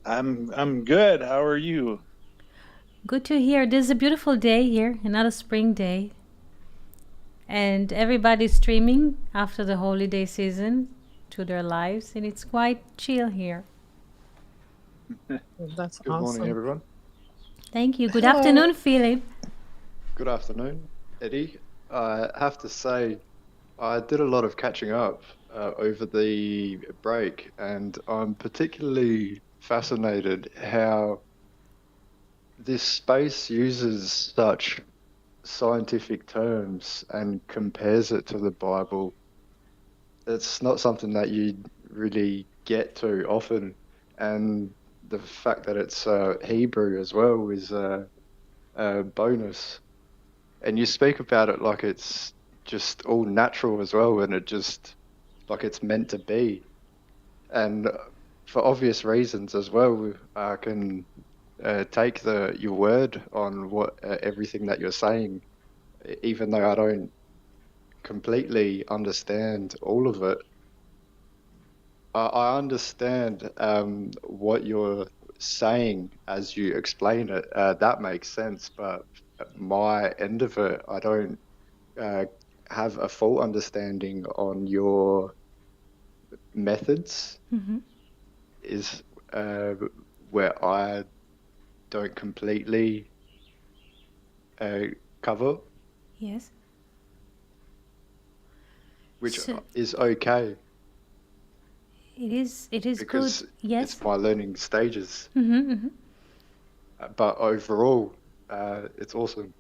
I'm good. How are you? Good to hear. This is a beautiful day here, another spring day. And everybody's streaming after the holiday season to their lives, and it's quite chill here. That's Good morning, awesome. everyone. Thank you. Good Hello. afternoon, Philip. Good afternoon, Eddie. I have to say, I did a lot of catching up over the break, and I'm particularly fascinated how this space uses such scientific terms and compares it to the Bible. It's not something that you really get to often, and the fact that it's Hebrew as well is a bonus. And you speak about it like it's just all natural as well, and it just like it's meant to be. And for obvious reasons as well, I can take the your word on what everything that you're saying, even though I don't completely understand all of it. I understand what you're saying as you explain it. That makes sense, but my end of it, I don't uh, have a full understanding on your methods Mm-hmm. is uh, where I don't completely uh, cover, Yes. which So is okay it is good. because Yes. it's my learning stages. Mm-hmm, mm-hmm. But overall, it's awesome.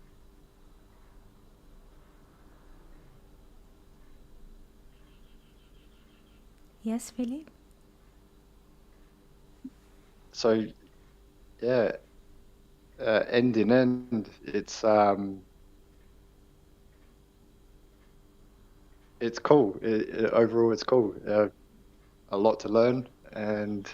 Yes, Philip. So yeah, end in end, it's cool. Overall, it's cool. A lot to learn and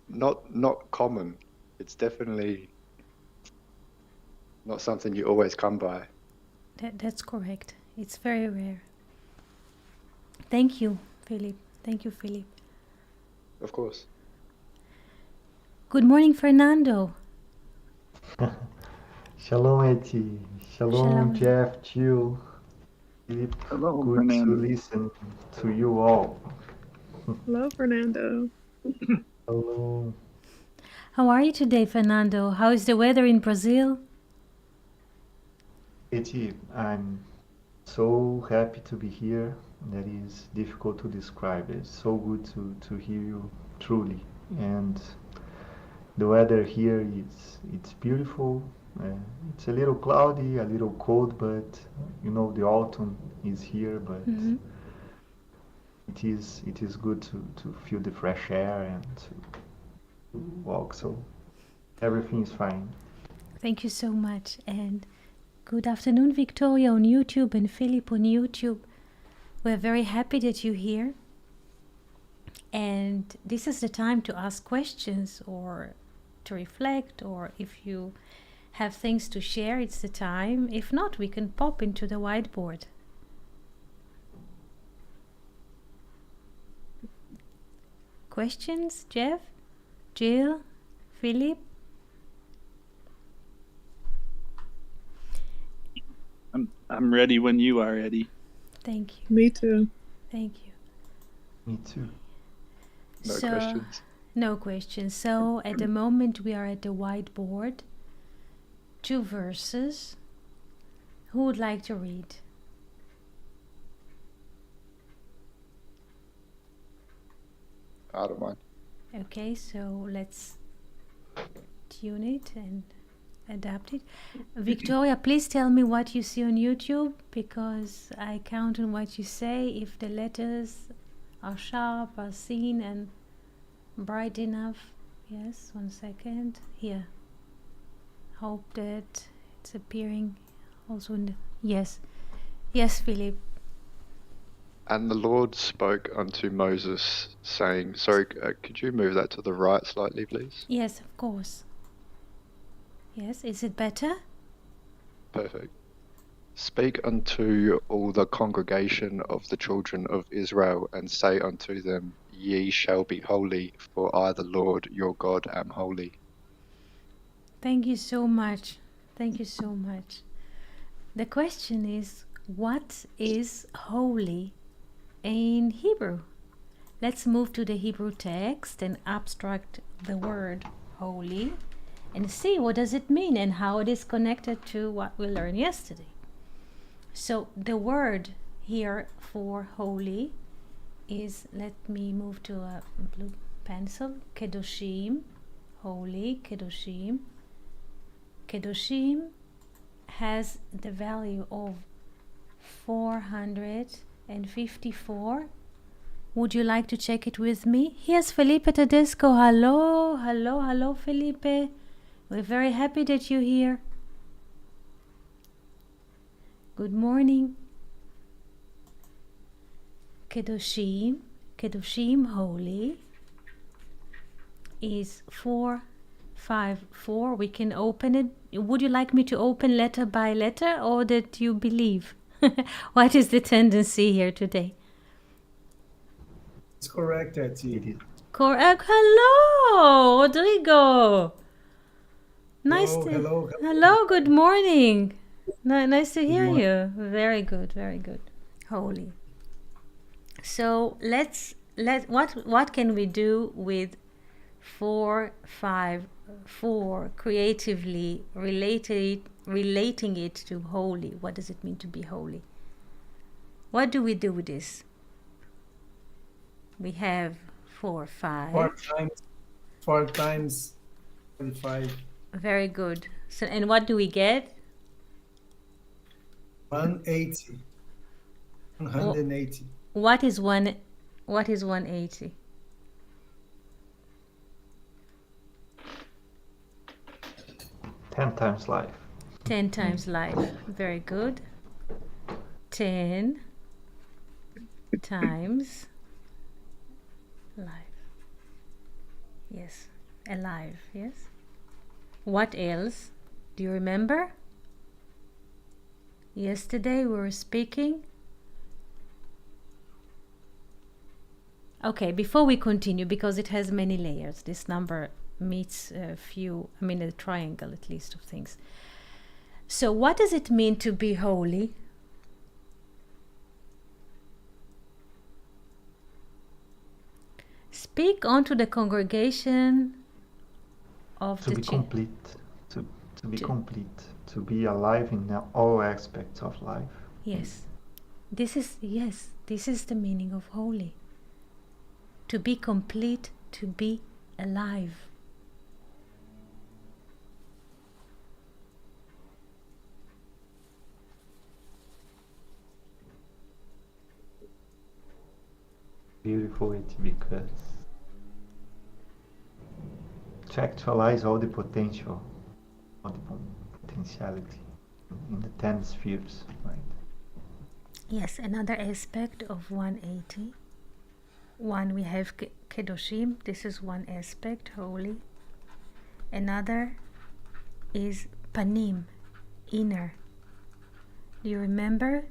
not common. It's definitely not something you always come by. That's correct. It's very rare. Thank you, Philip. Thank you, Philip. Of course. Good morning, Fernando. Shalom, Eti. Shalom, Shalom. Jeff, Jill, Philip. Hello, Good to Fernando. listen to you all. Hello, Fernando. Hello. How are you today, Fernando? How is the weather in Brazil? Eti, I'm so happy to be here. That is difficult to describe. It's so good to hear you truly. And the weather here is it's beautiful. Uh, it's a little cloudy, a little cold, but the autumn is here. But Mm-hmm. it is good to feel the fresh air and to walk. So everything is fine. Thank you so much. And good afternoon, Victoria on YouTube and Philip on YouTube. We're very happy that you're here. And this is the time to ask questions or to reflect, or if you have things to share, it's the time. If not, we can pop into the whiteboard. Questions, Jeff, Jill, Philip? I'm ready when you are, Eddie. Thank you. Me too. Thank you. Me too. No So, questions. no questions. So, at the moment, we are at the whiteboard. Two verses. Who would like to read? I don't mind. Okay, so let's tune it and adapt it. Victoria, please tell me what you see on YouTube, because I count on what you say. If the letters are sharp, are seen and bright enough. Yes, 1 second. Here. Hope that it's appearing also in the. Yes. Yes, Philip. And the Lord spoke unto Moses, saying, sorry, could you move that to the right slightly, please? Yes, of course. Yes, is it better? Perfect. Speak unto all the congregation of the children of Israel, and say unto them, ye shall be holy, for I, the Lord your God, am holy. Thank you so much. Thank you so much. The question is, what is holy in Hebrew? Let's move to the Hebrew text and abstract the word holy and see what does it mean and how it is connected to what we learned yesterday. So the word here for holy is, let me move to a blue pencil, kedoshim, holy, kedoshim. Kedoshim has the value of 454. Would you like to check it with me? Here's Felipe Tedesco. Hello, hello, hello, Felipe. We're very happy that you're here. Good morning. Kedoshim, Kedoshim, holy, is 454. We can open it. Would you like me to open letter by letter, or that you believe? What is the tendency here today? It's correct, Etty. Correct. Hello, Rodrigo. Nice Hello, to. hello. Hello. Good morning. Nice to hear you. Very good. Very good. Holy. So what can we do with 454 creatively relating it to holy? What does it mean to be holy? What do we do with this? We have 4, 5. 4 times 25. Very good. So, and what do we get? 180. 180. What is 180? 10 times life. 10 times life. Very good. 10 times life. Yes. Alive. Yes. What else? Do you remember? Yesterday we were speaking. Okay, before we continue, because it has many layers, this number meets a triangle at least of things. So what does it mean to be holy? Speak onto the congregation of To the be complete. To be complete. To be alive in all aspects of life. Yes. This is the meaning of holy. To be complete, to be alive. Beautiful it because to actualize all the potential, all the potentiality in the 10 spheres, right? Yes, another aspect of 180. One, we have Kedoshim. This is one aspect, holy. Another is Panim, inner. Do you remember?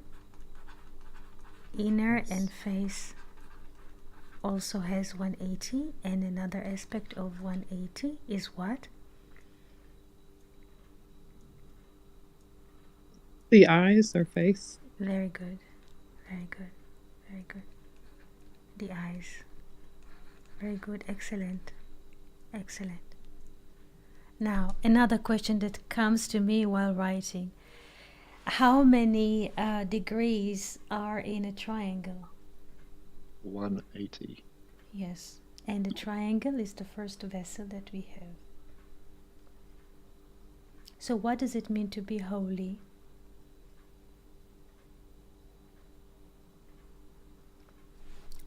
Inner and face also has 180. And another aspect of 180 is what? The eyes or face. Very good. Very good. Very good. The eyes. Very good. Excellent. Excellent. Now, another question that comes to me while writing. How many degrees are in a triangle? 180. Yes. And the triangle is the first vessel that we have. So what does it mean to be holy?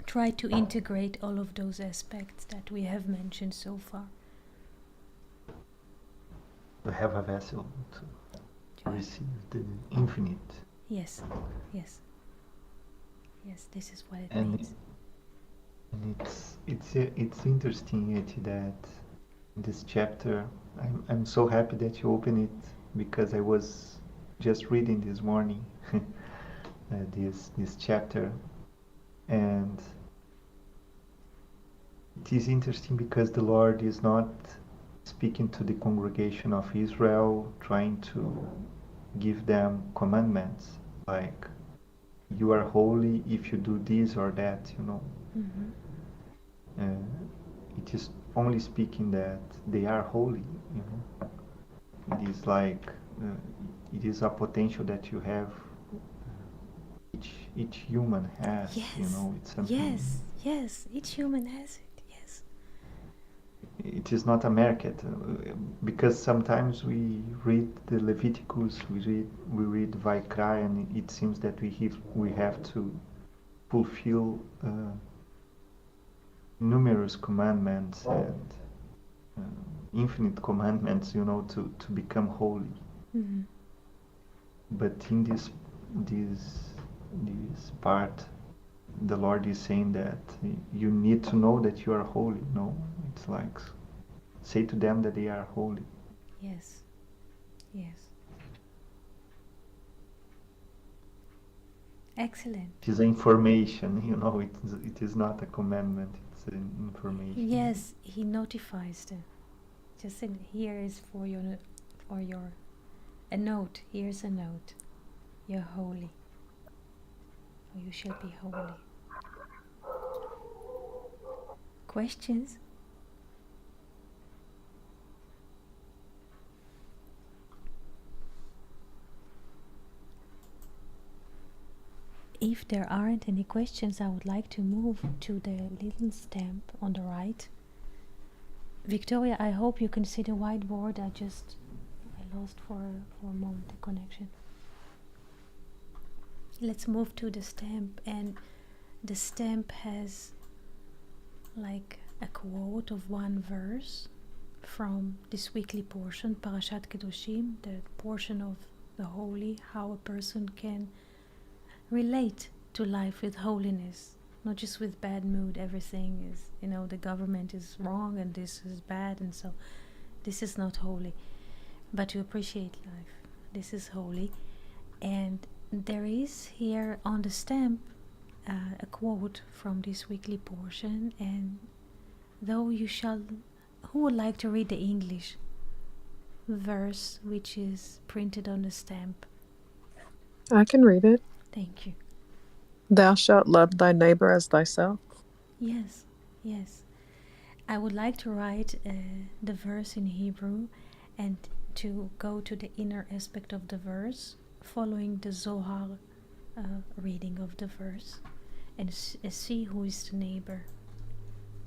Try to integrate all of those aspects that we have mentioned so far. To have a vessel to receive the infinite. Yes, yes. Yes, this is what it And means. it's interesting, Eti, that in this chapter, I'm so happy that you opened it because I was just reading this morning this chapter, and is interesting because the Lord is not speaking to the congregation of Israel, trying to give them commandments like you are holy if you do this or that, you know. It is only speaking that they are holy, you know. It is like it is a potential that you have. Each human has, you Yes. know. It's something. Yes. Each human has it. Yes. It is not a market because sometimes we read the Leviticus, we read Vaikra, and it seems that we have to fulfill numerous commandments and infinite commandments, you know, to become holy. But in this part, the Lord is saying that you need to know that you are holy. No, it's like say to them that they are holy. Yes. Excellent. It is information, you know. It is not a commandment. It's an information. Yes, he notifies them. Just said, here is for your a note. Here's a note. You're holy. Or you shall be holy. Questions? If there aren't any questions, I would like to move to the little stamp on the right. Victoria, I hope you can see the whiteboard. I lost for a moment the connection. Let's move to the stamp, and the stamp has like a quote of one verse from this weekly portion, Parashat Kedoshim, the portion of the holy, how a person can relate to life with holiness, not just with bad mood. Everything is, you know, the government is wrong and this is bad, and so this is not holy. But to appreciate life, this is holy. And there is here on the stamp a quote from this weekly portion, and though you shall, who would like to read the English verse which is printed on the stamp? I can read it. Thank you. Thou shalt love thy neighbor as thyself. Yes. I would like to write the verse in Hebrew and to go to the inner aspect of the verse, following the Zohar reading of the verse, and see who is the neighbor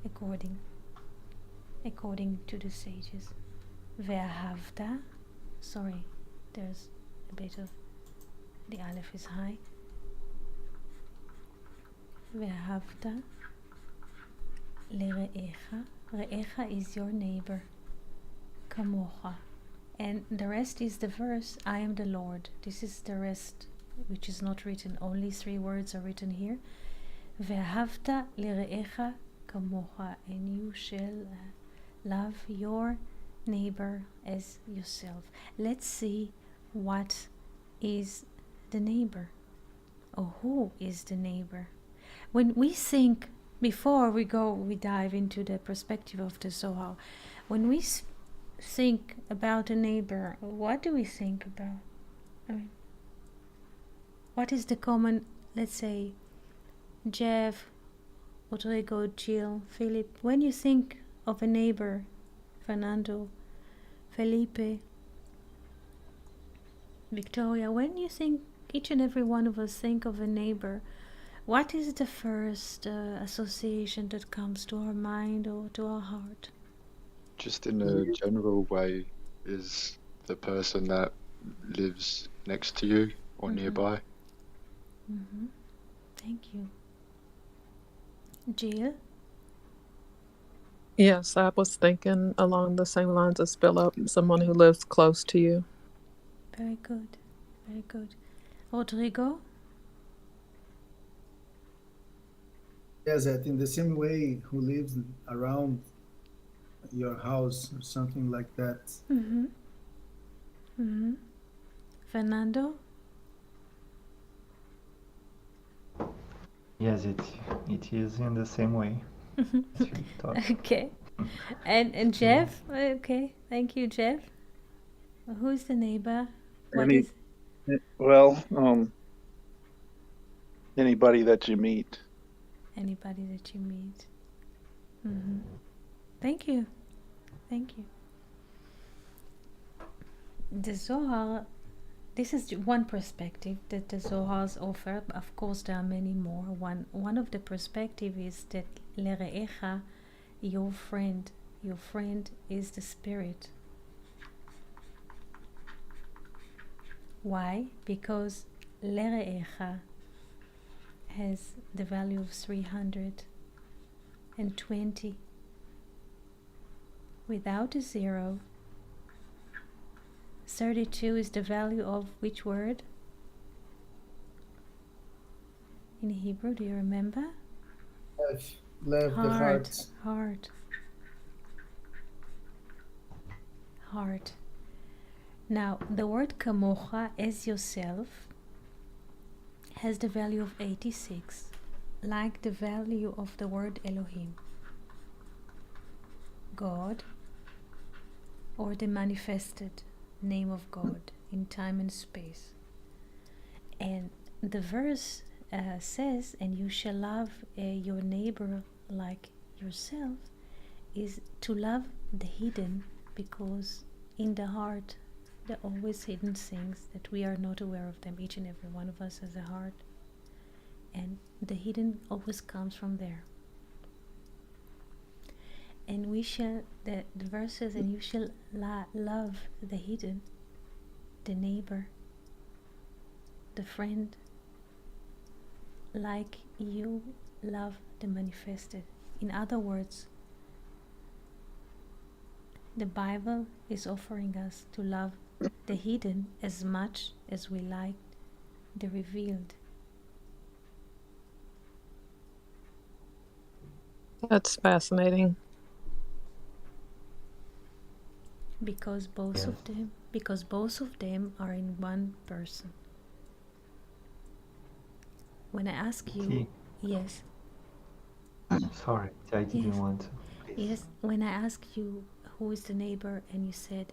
according to the sages. Ve'ahavta, sorry, there's a bit of, the aleph is high. Ve'ahavta le're'echa, re'echa is your neighbor, kamocha, and the rest is the verse, I am the Lord. This is the rest, which is not written, only 3 words are written here. Ve'ahavta le're'echa kamocha, and you shall love your neighbor as yourself. Let's see what is the neighbor, or who is the neighbor. When we think, before we dive into the perspective of the Zohar, when we think about a neighbor, what do we think about? I mean, what is the common, let's say, Jeff, Rodrigo, Jill, Philip, when you think of a neighbor, Fernando, Felipe, Victoria, when you think, each and every one of us think of a neighbor, what is the first association that comes to our mind or to our heart? Just in a general way, is the person that lives next to you or nearby. Thank you. Jill? Yes, I was thinking along the same lines as Philip, someone who lives close to you. Very good. Rodrigo? Yes, I think the same way, who lives around your house or something like that. Fernando? Yes, it is in the same way. That's your thought. Okay. And Jeff? Okay. Thank you, Jeff. Who's the neighbor? What Any, is well, anybody that you meet. anybody that you meet? Hmm. Thank you. Thank you. The Zohar, this is one perspective that the Zohars offer. Of course, there are many more. One of the perspective is that Lere'echa, your friend is the spirit. Why? Because Lere'echa has the value of 320. Without a zero, 32 is the value of which word? In Hebrew, do you remember? Left the heart. Heart. Now, the word kamocha, as yourself, has the value of 86, like the value of the word Elohim, God, or the manifested name of God in time and space. And the verse says, and you shall love your neighbor like yourself, is to love the hidden, because in the heart there are always hidden things that we are not aware of them. Each and every one of us has a heart, and the hidden always comes from there. And we shall, the verse says, and you shall love the hidden, the neighbor, the friend, like you love the manifested. In other words, the Bible is offering us to love the hidden as much as we like the revealed. That's fascinating. Because both of them are in one person. When I ask you, Okay. yes, Sorry, I didn't yes, want to. Please. yes. When I ask you who is the neighbor, and you said,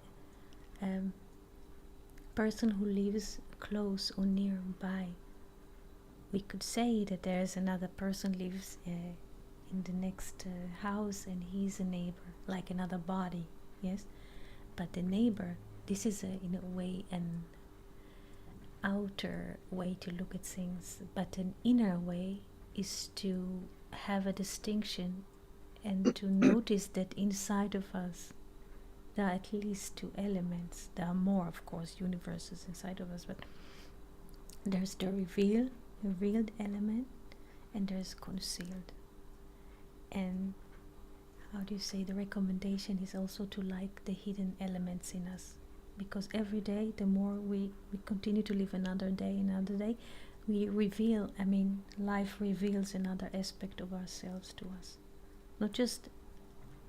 person who lives close or nearby, we could say that there's another person lives in the next house, and he's a neighbor, like another body, yes. But the neighbor, this is in a way an outer way to look at things, but an inner way is to have a distinction and to notice that inside of us there are at least two elements. There are more, of course, universes inside of us, but there's the revealed element, and there's concealed. And how do you say, the recommendation is also to like the hidden elements in us, because every day, the more we continue to live another day, we reveal, life reveals another aspect of ourselves to us. Not just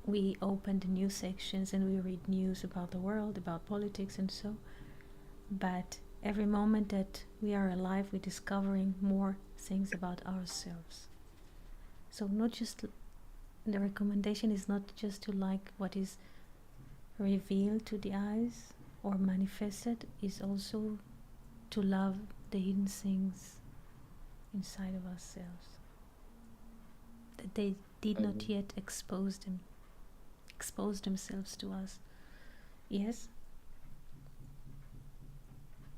we open the news sections and we read news about the world, about politics and so, but every moment that we are alive, we're discovering more things about ourselves. So not just, the recommendation is not just to like what is revealed to the eyes or manifested, is also to love the hidden things inside of ourselves, that they did not yet expose themselves to us. Yes?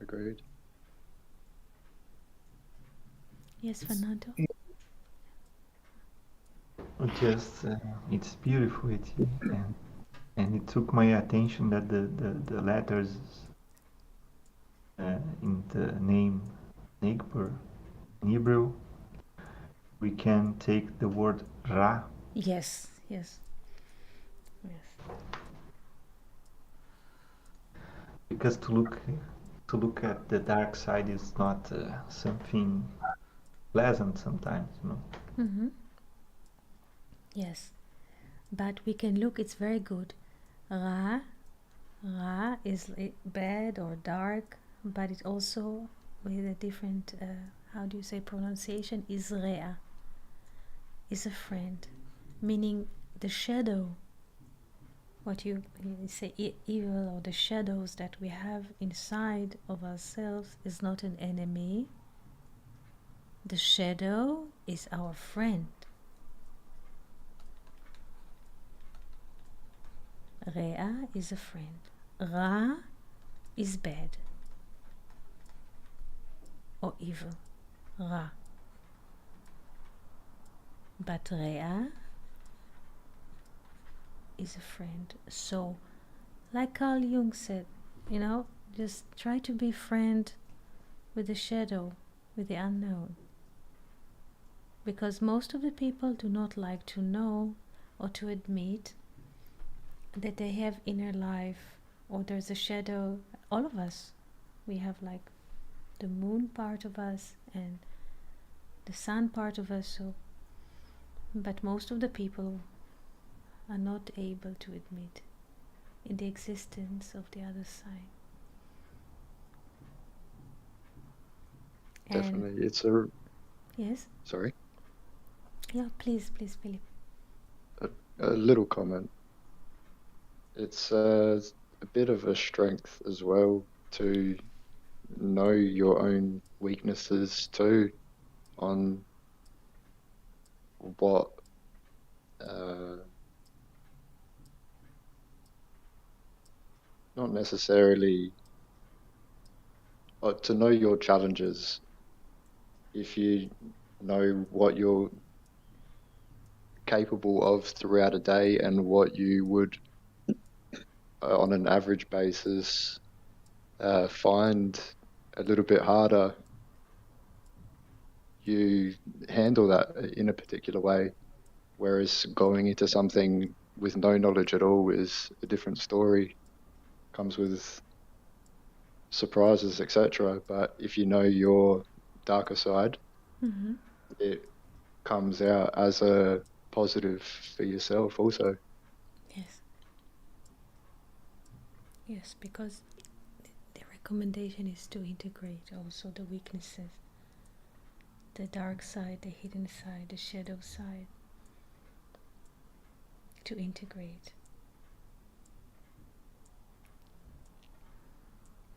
Agreed. Yes, Fernando? Just, it's beautiful, and it took my attention that the letters in the name neighbor in Hebrew, we can take the word Ra. Yes. Because to look at the dark side is not something pleasant sometimes, Mm-hmm. Yes. But we can look, it's very good. Ra is bad or dark, but it also, with a different, how do you say, pronunciation, is Rea, is a friend. meaning the shadow, what you say evil, or the shadows that we have inside of ourselves is not an enemy. The shadow is our friend. Rea is a friend. Ra is bad or evil. Ra. But Rea is a friend. So, like Carl Jung said, just try to be friend with the shadow, with the unknown. Because most of the people do not like to know or to admit that they have inner life, or there's a shadow. All of us, we have like the moon part of us and the sun part of us. So, but most of the people are not able to admit in the existence of the other side. And Definitely. It's a... yes, Sorry. yeah, please, Philip. A little comment. It's a bit of a strength as well to know your own weaknesses too, on what not necessarily, to know your challenges. If you know what you're capable of throughout a day and what you would, on an average basis, find a little bit harder, you handle that in a particular way. Whereas going into something with no knowledge at all is a different story, comes with surprises, etc. But if you know your darker side, Mm-hmm. it comes out as a positive for yourself also. Yes. Yes, because the recommendation is to integrate also the weaknesses, the dark side, the hidden side, the shadow side, to integrate.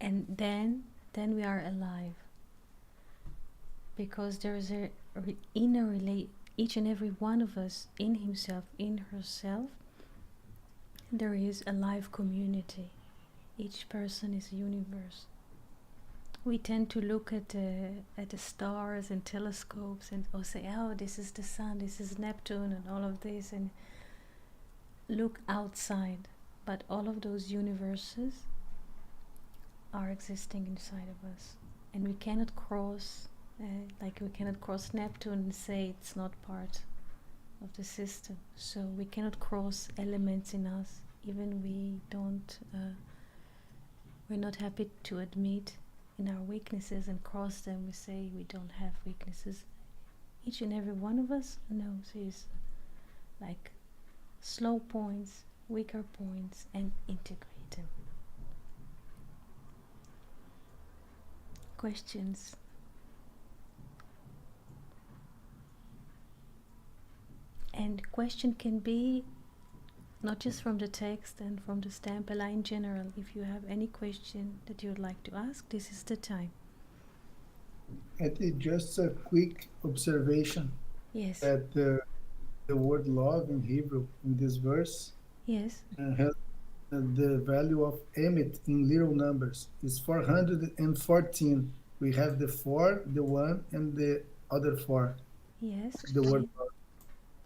And then we are alive, because there is a inner relate, each and every one of us in himself, in herself, there is a live community. Each person is a universe. We tend to look at the stars and telescopes and say, oh, this is the sun, this is Neptune and all of this, and look outside. But all of those universes are existing inside of us, and we cannot cross, like we cannot cross Neptune and say it's not part of the system. So we cannot cross elements in us, even we're not happy to admit in our weaknesses and cross them. We say we don't have weaknesses. Each and every one of us knows his like slow points, weaker points, and integrate them. Questions? And question can be not just from the text and from the stamp, but in general. If you have any question that you would like to ask, this is the time. I did just a quick observation Yes. that the word love in Hebrew in this verse Yes. has the value of emet in little numbers is 414. We have the 4, the 1, and the other 4. Yes. The word love.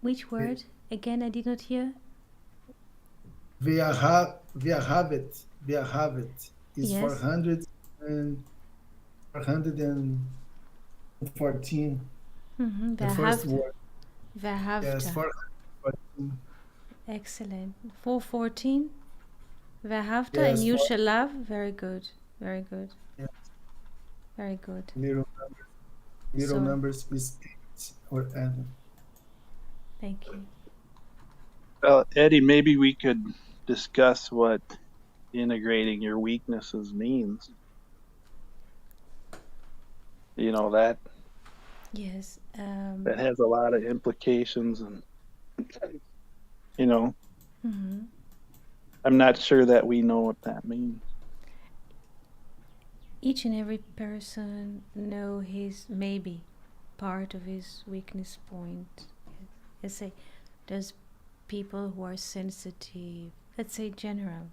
Which word? Again, I did not hear. Ve'ahavet is Yes. 414. Mm-hmm. The first word. Ve'ahavta. Yes, 414. Excellent. 414. Ve'ahavta, Yes, and you shall love. Very good. Very good. Yes. Very good. Little numbers is 8 or n. Thank you. Well, Eddie, maybe we could discuss what integrating your weaknesses means. That Yes. that has a lot of implications, and You know, Hmm. I'm not sure that we know what that means. Each and every person know his maybe part of his weakness point. Let's say there's people who are sensitive. Let's say general.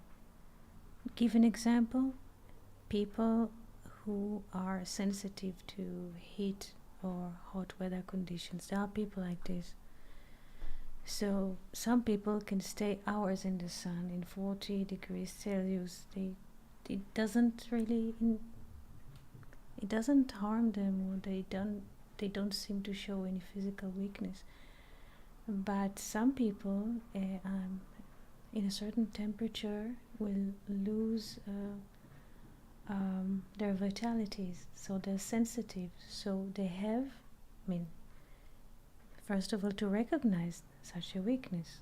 Give an example. People who are sensitive to heat or hot weather conditions. There are people like this. So some people can stay hours in the sun in 40 degrees Celsius. It doesn't really it doesn't harm them, or they don't seem to show any physical weakness. But some people in a certain temperature will lose their vitalities, so they're sensitive. So they have, I mean, first of all, to recognize such a weakness,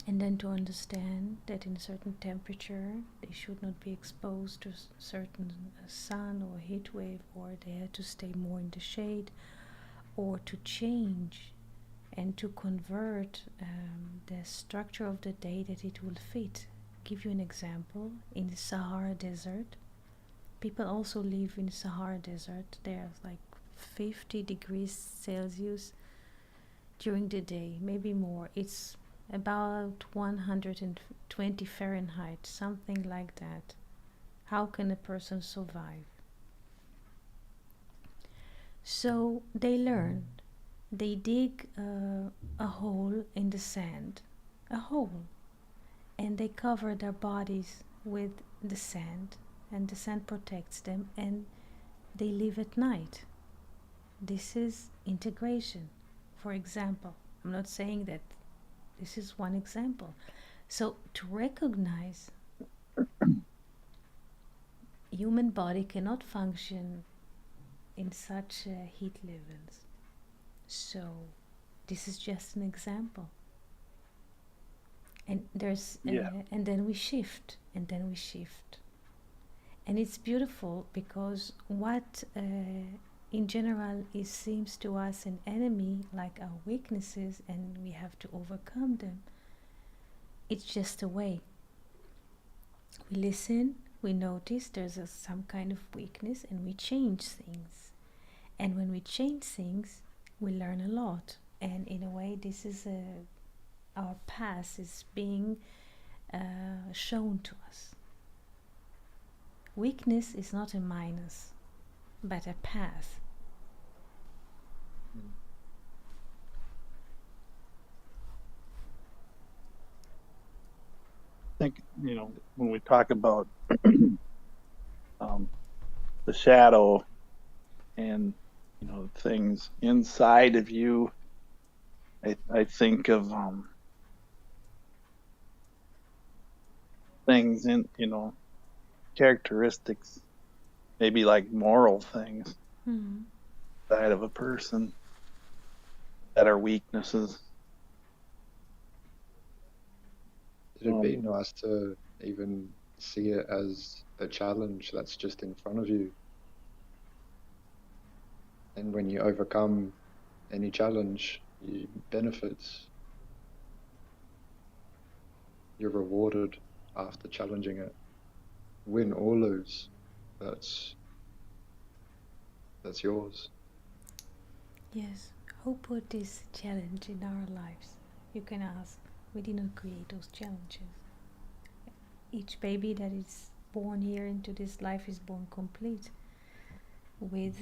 and then to understand that in a certain temperature they should not be exposed to certain sun or heat wave, or they have to stay more in the shade, or to change and to convert the structure of the day that it will fit. Give you an example. In the Sahara Desert, people also live in the Sahara Desert. There's like 50 degrees Celsius during the day, maybe more. It's about 120 Fahrenheit, something like that. How can a person survive? So they learn. They dig a hole in the sand, a hole, and they cover their bodies with the sand, and the sand protects them, and they live at night. This is integration, for example. I'm not saying that this is one example. So to recognize human body cannot function in such heat levels. So this is just an example. And there's and then we shift, and then we shift. And it's beautiful because what in general it seems to us an enemy, like our weaknesses, and we have to overcome them, it's just a way. We listen, we notice there's some kind of weakness, and we change things. And when we change things, we learn a lot. And in a way, this is our past is being shown to us. Weakness is not a minus, but a path. I think, when we talk about the shadow and, things inside of you, I think of things in, characteristics, maybe like moral things inside of a person that are weaknesses. It'd be nice to even see it as a challenge that's just in front of you. And when you overcome any challenge, you benefits. You're rewarded after challenging it. Win or lose, that's yours. Yes. Who put this challenge in our lives? You can ask. We did not create those challenges. Each baby that is born here into this life is born complete with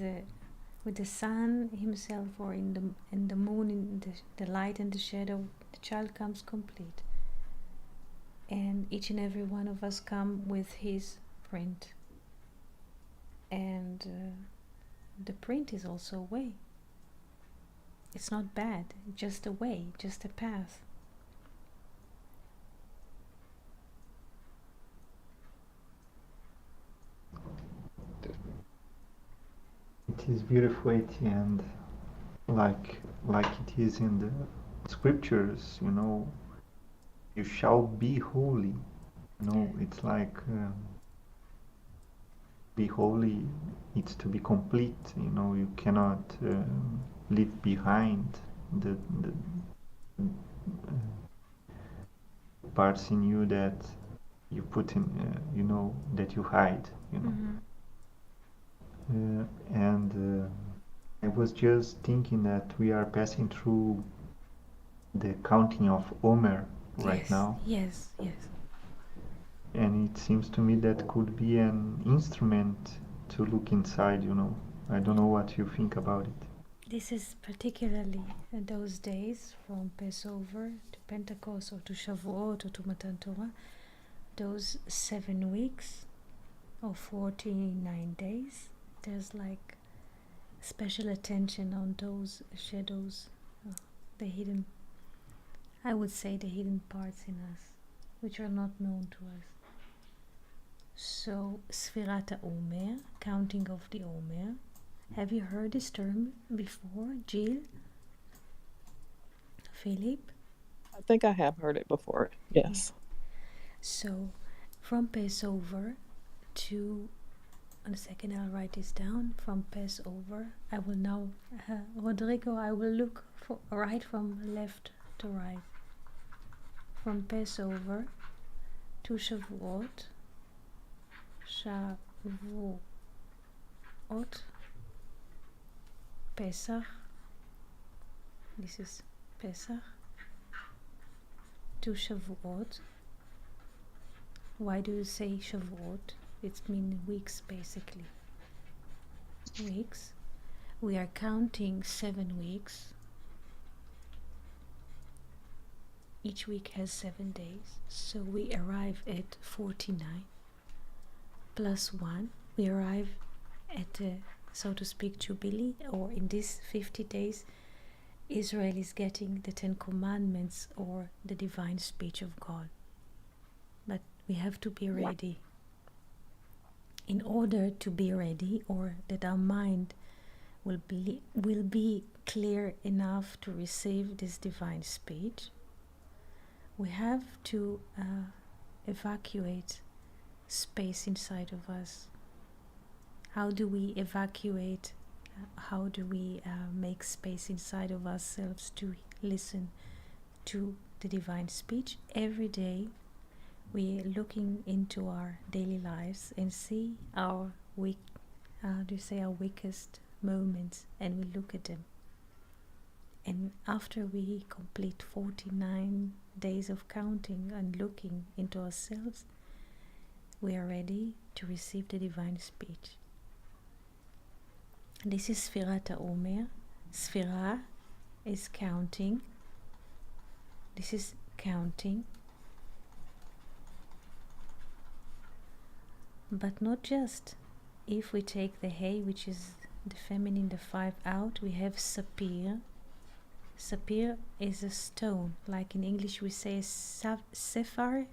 the sun himself, or in the moon, in the light and the shadow. The child comes complete, and each and every one of us come with his print, and the print is also a way. It's not bad, just a way, just a path. It is beautiful, and like it is in the scriptures, you shall be holy. It's like be holy. It's to be complete. You cannot leave behind the parts in you that you put in, that you hide, and I was just thinking that we are passing through the counting of Omer right now. Yes. And it seems to me that could be an instrument to look inside, I don't know what you think about it. This is particularly those days from Passover to Pentecost or to Shavuot or to Matan Torah, those 7 weeks or 49 days, there's like special attention on those shadows, the hidden, I would say the hidden parts in us, which are not known to us. So, Sfirat Omer, counting of the Omer. Have you heard this term before, Jill? Philip? I think I have heard it before. Yes. So, from Passover to, on a second I'll write this down, from Passover, I will now, Rodrigo, I will look for right from left to right. From Passover to Shavuot, Pesach, this is Pesach, to Shavuot. Why do you say Shavuot? It means weeks basically. Weeks. We are counting 7 weeks. Each week has 7 days. So we arrive at 49 plus 1. We arrive at the, so to speak, Jubilee, or in these 50 days, Israel is getting the 10 Commandments or the divine speech of God. But we have to be ready. In order to be ready, or that our mind will be clear enough to receive this divine speech, we have to evacuate space inside of us. How do we evacuate? How do we make space inside of ourselves to listen to the divine speech? Every day we're looking into our daily lives and see our our weakest moments, and we look at them. And after we complete 49 days of counting and looking into ourselves, we are ready to receive the divine speech. This is Sfirat Omer. Sfira is counting. This is counting. But not just. If we take the hay, which is the feminine, the 5 out, we have sapphire. Sapphire is a stone, like in English we say sapphire.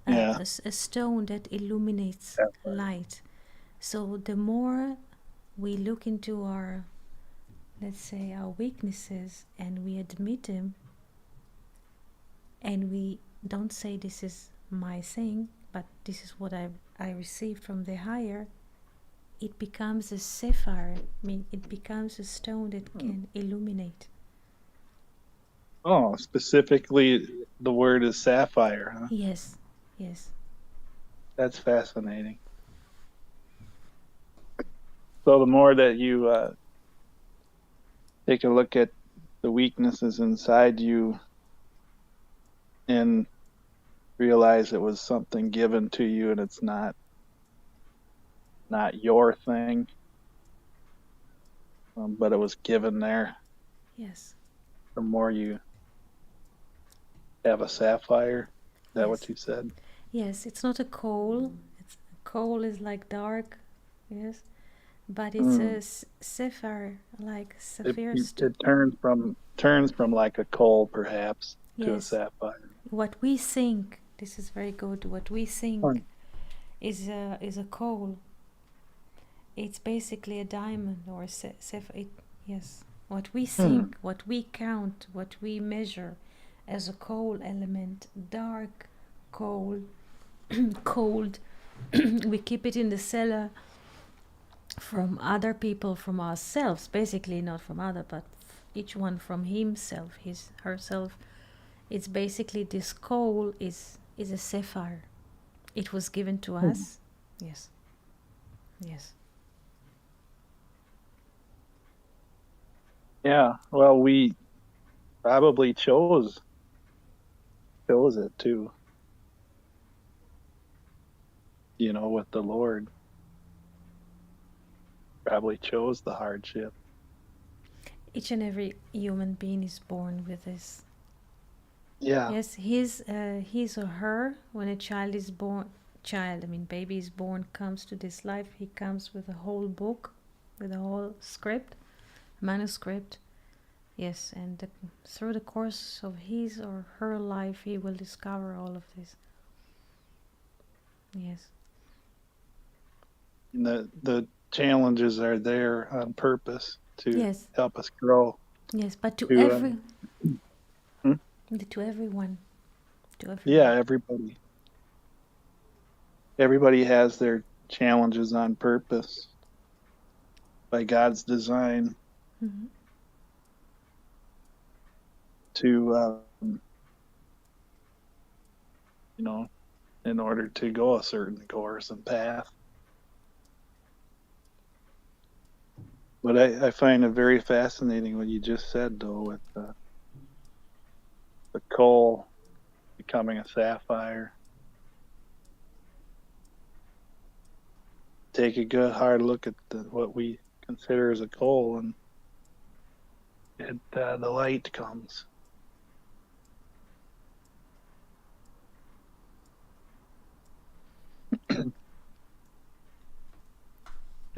Yeah. A stone that illuminates light. So the more we look into our, let's say, our weaknesses, and we admit them, and we don't say this is my thing, but this is what I received from the higher, it becomes a sapphire. I mean, it becomes a stone that can illuminate. Oh, specifically the word is sapphire, huh? Yes. That's fascinating. So the more that you take a look at the weaknesses inside you and realize it was something given to you and it's not your thing, but it was given there. Yes. The more you have a sapphire, is that Yes. what you said? Yes, it's not a coal. Coal is like dark, yes, but it's a sapphire, like sapphire. It turns from like a coal, perhaps, to a Yes. sapphire. What we think, this is very good. What we think is a coal. It's basically a diamond or a sapphire. Yes. What we think, what we count, what we measure as a coal element, dark, cold, cold. We keep it in the cellar from other people, from ourselves, basically not from other, but each one from himself, herself. It's basically this coal is a sapphire. It was given to us. Yes. Yes. Yeah. Well, we probably chose it too. With the Lord, probably chose the hardship. Each and every human being is born with this. Yeah. Yes, his or her, when a child is born, baby is born, comes to this life, he comes with a whole book, with a whole script, manuscript. Yes, and through the course of his or her life, he will discover all of this. Yes. And the challenges are there on purpose to Yes. help us grow. Yes, but to To, everyone. Yeah, everybody. Everybody has their challenges on purpose by God's design Mhm. to, in order to go a certain course and path. But I find it very fascinating what you just said, though, with the coal becoming a sapphire. Take a good hard look at what we consider as a coal, and the light comes.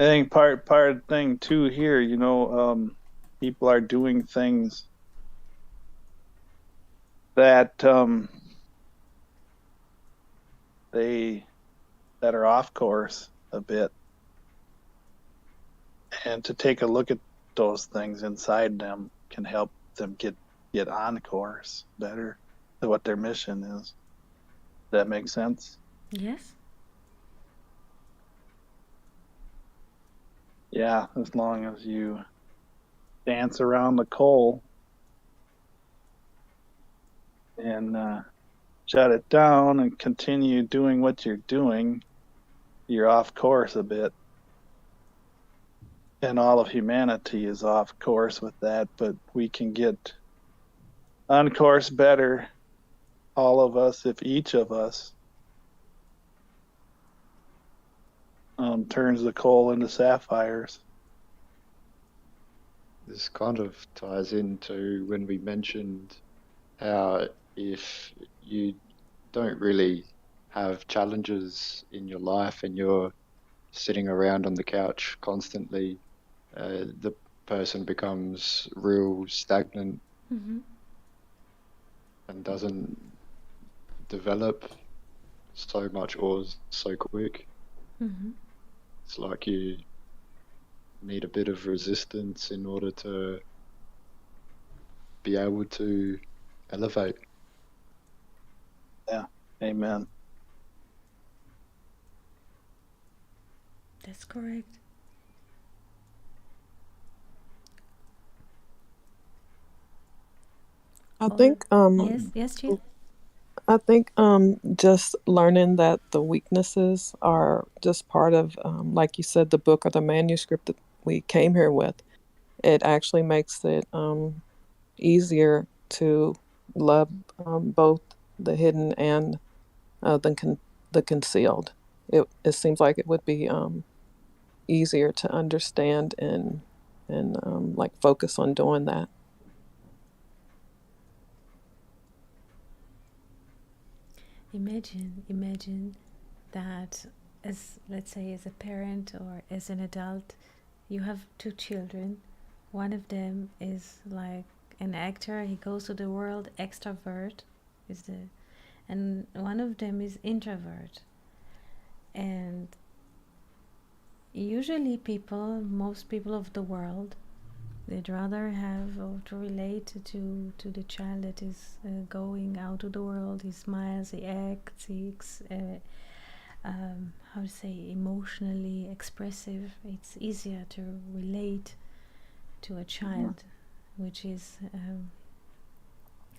I think part of the thing too here, people are doing things that that are off course a bit, and to take a look at those things inside them can help them get on course better to what their mission is. Does that make sense? Yes. Yeah, as long as you dance around the coal and shut it down and continue doing what you're doing, you're off course a bit. And all of humanity is off course with that, but we can get on course better, all of us, if each of us turns the coal into sapphires. This kind of ties into when we mentioned how if you don't really have challenges in your life and you're sitting around on the couch constantly, the person becomes real stagnant Mm-hmm. and doesn't develop so much or so quick. Mm-hmm. It's like you need a bit of resistance in order to be able to elevate. Yeah, amen. That's correct. I think Yes, Jill. I think just learning that the weaknesses are just part of, like you said, the book or the manuscript that we came here with. It actually makes it easier to love both the hidden and the concealed. It seems like it would be easier to understand and like focus on doing that. Imagine that, as let's say as a parent or as an adult, you have two children. One of them is like an actor, he goes to the world, extrovert is the, and one of them is introvert. And usually most people of the world, they'd rather have or to relate to the child that is going out to the world. He smiles, he acts, he's how to say, emotionally expressive. It's easier to relate to a child which is,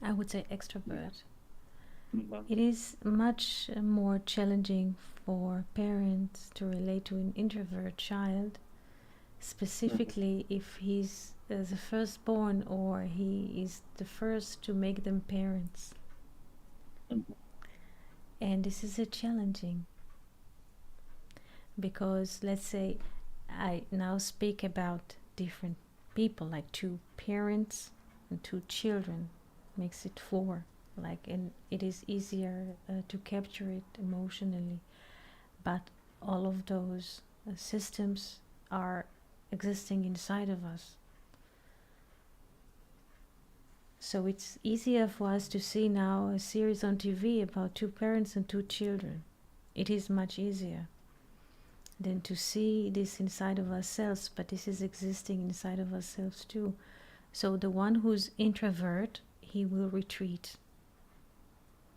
I would say, extrovert. Mhm. It is much more challenging for parents to relate to an introvert child, specifically if he's the firstborn or he is the first to make them parents. Mhm. And this is a challenging, because let's say I now speak about different people, like 2 parents and 2 children, makes it 4. Like, and it is easier to capture it emotionally, but all of those systems are existing inside of us. So it's easier for us to see now a series on TV about 2 parents and 2 children. It is much easier than to see this inside of ourselves, but this is existing inside of ourselves too. So the one who's introvert, he will retreat.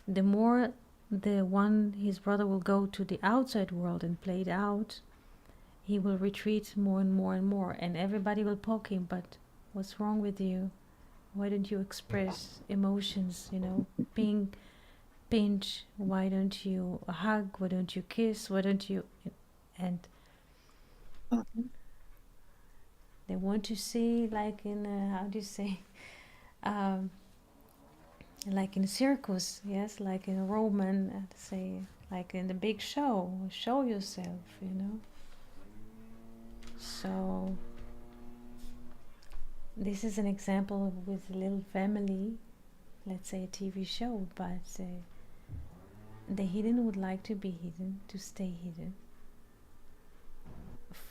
The more the one, his brother, will go to the outside world and play it out, he will retreat more and more and more, and everybody will poke him, but what's wrong with you? Why don't you express emotions, being pinch, why don't you hug, why don't you kiss, why don't you, and Mhm. they want to see, like in how do you say, um, like in circus, yes, like in a Roman, say, like in the big show yourself. So this is an example with a little family, let's say a TV show, but the hidden would like to be hidden, to stay hidden.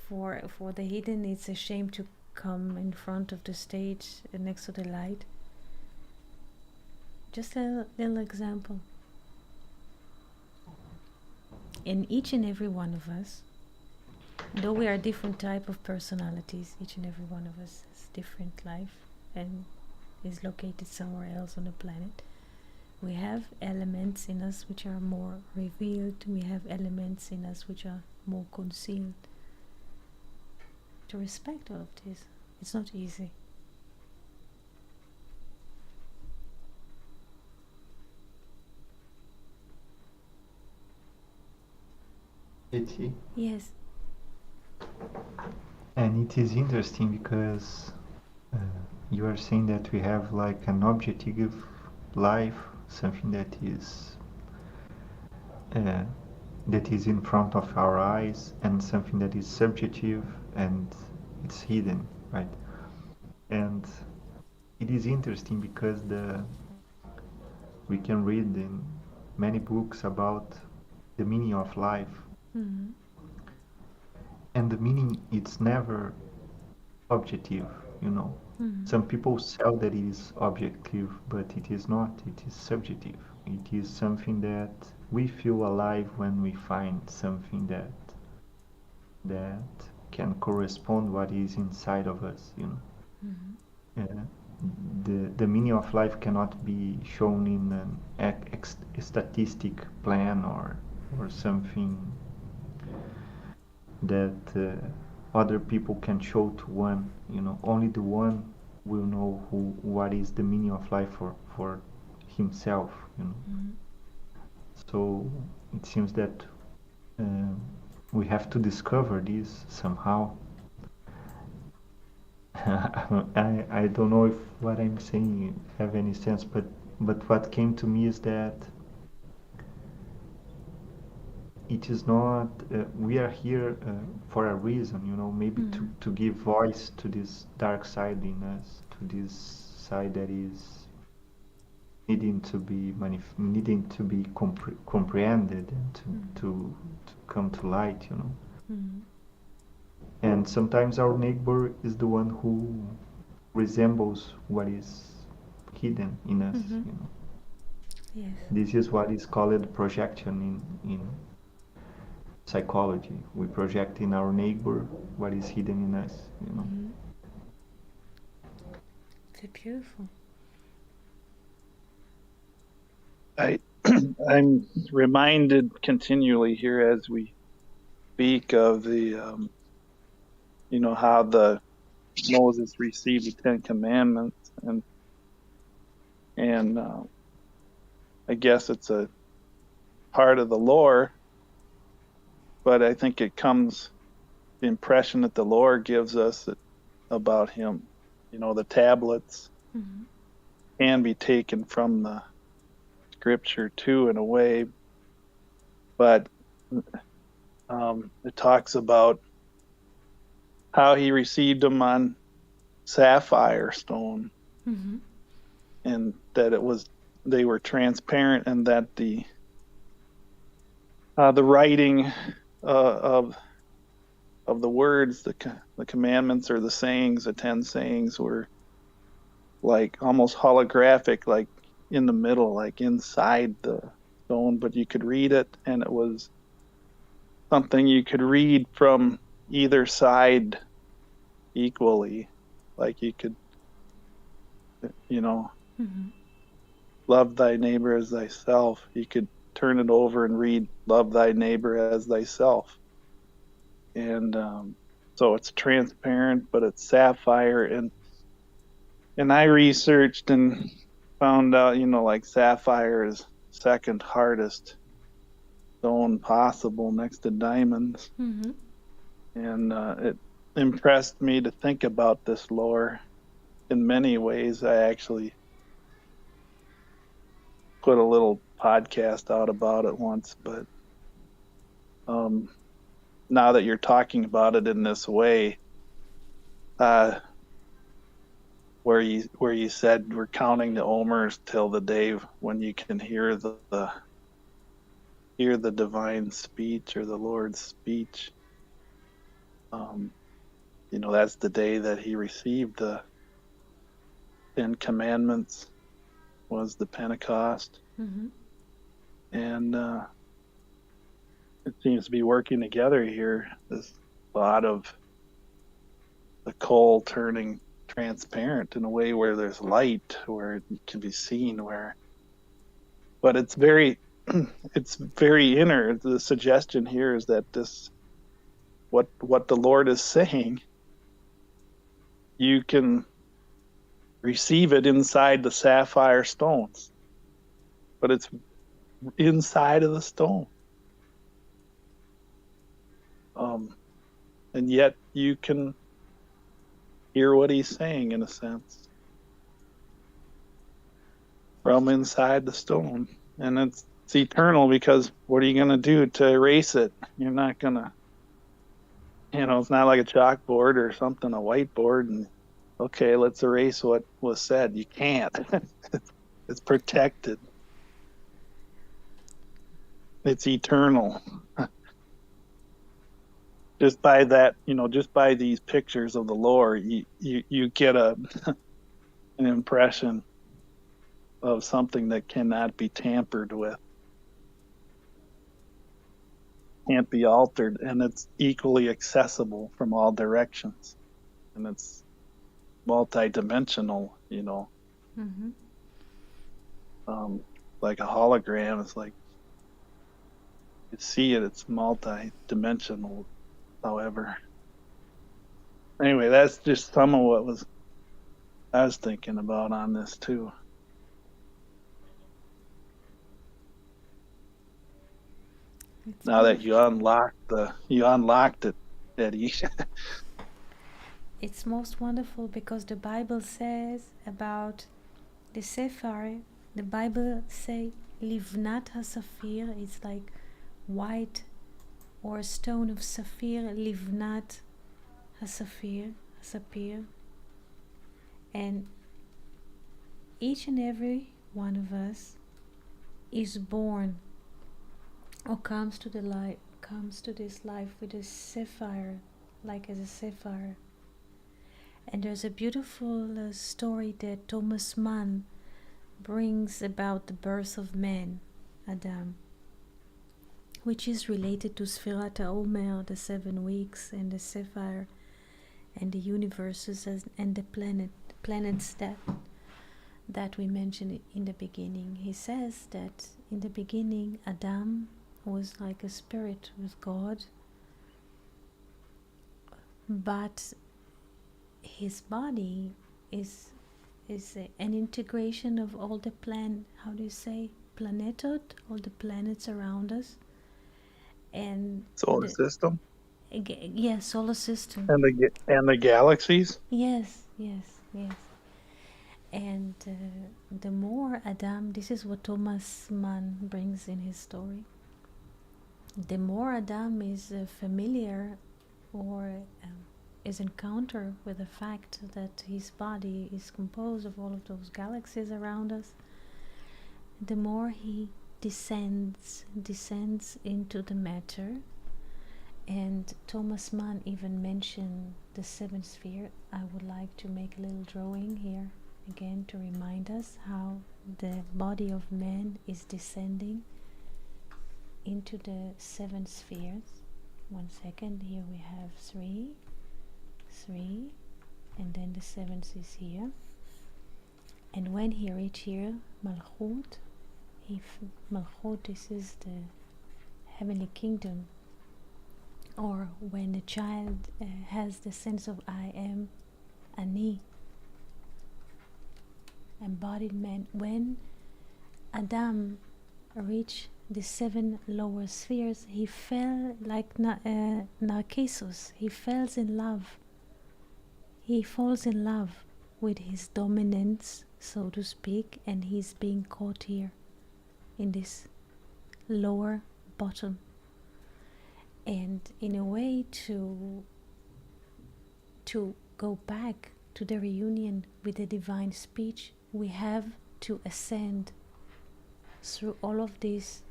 For the hidden, it's a shame to come in front of the stage next to the light. Just a little example. In each and every one of us, though we are different type of personalities, each and every one of us has different life and is located somewhere else on the planet. We have elements in us which are more revealed. We have elements in us which are more concealed. To respect all of this, it's not easy. Eti. Yes. And it is interesting because you are saying that we have like an objective life, something uh, that is in front of our eyes, and something that is subjective and it's hidden, right? And it is interesting because we can read in many books about the meaning of life, Mm-hmm. and the meaning it's never objective, you know. Mm-hmm. Some people sell that it is objective, but it is not. It is subjective. It is something that we feel alive when we find something that can correspond what is inside of us, you know. Mm-hmm. The meaning of life cannot be shown in a statistic plan or something that other people can show to one. You know, only the one will know what is the meaning of life for himself. You know, Mm-hmm. so it seems that we have to discover this somehow. I don't know if what I'm saying have any sense, but what came to me is that it is not we are here for a reason, you know, maybe Mm-hmm. to give voice to this dark side in us, to this side that is needing to be comprehended and to come to light, you know. Mm-hmm. And sometimes our neighbor is the one who resembles what is hidden in us, Mm-hmm. you know. Yes. This is what is called projection in psychology. We project in our neighbor what is hidden in us, you know. Mm-hmm. It's beautiful. I'm reminded continually here as we speak of the, how the Moses received the 10 Commandments, and I guess it's a part of the lore, but I think it comes the impression that the lore gives us about him. The tablets Mm-hmm. can be taken from the scripture too, in a way, but it talks about how he received them on sapphire stone, Mm-hmm. and that they were transparent, and that the writing of the words, the commandments or the sayings, the 10 sayings, were like almost holographic, like in the middle, like inside the stone, but you could read it, and it was something you could read from either side equally. Like you could, Mm-hmm. love thy neighbor as thyself. You could turn it over and read, love thy neighbor as thyself. And so it's transparent, but it's sapphire. And I researched and found out, like sapphire is second hardest stone possible next to diamonds. Mm-hmm. And it impressed me to think about this lore in many ways. I actually put a little podcast out about it once, but now that you're talking about it in this way, where you said we're counting the Omers till the day when you can hear the divine speech or the Lord's speech. That's the day that he received the 10 Commandments, was the Pentecost. Mm-hmm. And it seems to be working together here. This thought of the coal turning transparent in a way where there's light, where it can be seen, but it's very inner. The suggestion here is that what the Lord is saying, you can receive it inside the sapphire stones, but it's inside of the stone. And yet you can hear what he's saying, in a sense, from inside the stone. And it's eternal, because what are you going to do to erase it? You're not going to, it's not like a chalkboard or something, a whiteboard, and okay, let's erase what was said. You can't. It's protected. It's eternal. Just by that, just by these pictures of the lore, you get an impression of something that cannot be tampered with, can't be altered, and it's equally accessible from all directions, and it's multi-dimensional. Mm-hmm. Like a hologram. It's like you see it. It's multi-dimensional. However, anyway, that's just some of what I was thinking about on this too. It's Now that you wonderful. unlocked it, Eddie. It's most wonderful because the Bible says about the sapphire. The Bible say livnat hasafir. It's like white or a stone of sapphire. Livnat hasafir. And each and every one of us is born or comes to this life with a sapphire, like as a sapphire. And there's a beautiful story that Thomas Mann brings about the birth of man, Adam, which is related to Sfirat Omer, the 7 weeks, and the sapphire, and the universes and the planets that we mentioned in the beginning. He says that in the beginning, Adam was like a spirit with God, but his body is is an integration of all the how do you say, planetot, all the planets around us, and Solar system yes, solar system. and the galaxies. Yes, yes, yes. And the more Adam, this is what Thomas Mann brings in his story. The more Adam is familiar or is encounter with the fact that his body is composed of all of those galaxies around us, the more he descends into the matter. And Thomas Mann even mentioned the seventh sphere. I would like to make a little drawing here again to remind us how the body of man is descending into the seven spheres. 1 second, here we have three, and then the seventh is here. And when he reach here, Malchut, Malchut, this is the heavenly kingdom, or when the child has the sense of I am, Ani, embodied man. When Adam reached the seven lower spheres, he fell like Narcissus. He falls in love. He falls in love with his dominance, so to speak, and he's being caught here in this lower bottom. And in a way to go back to the reunion with the divine speech, we have to ascend through all of these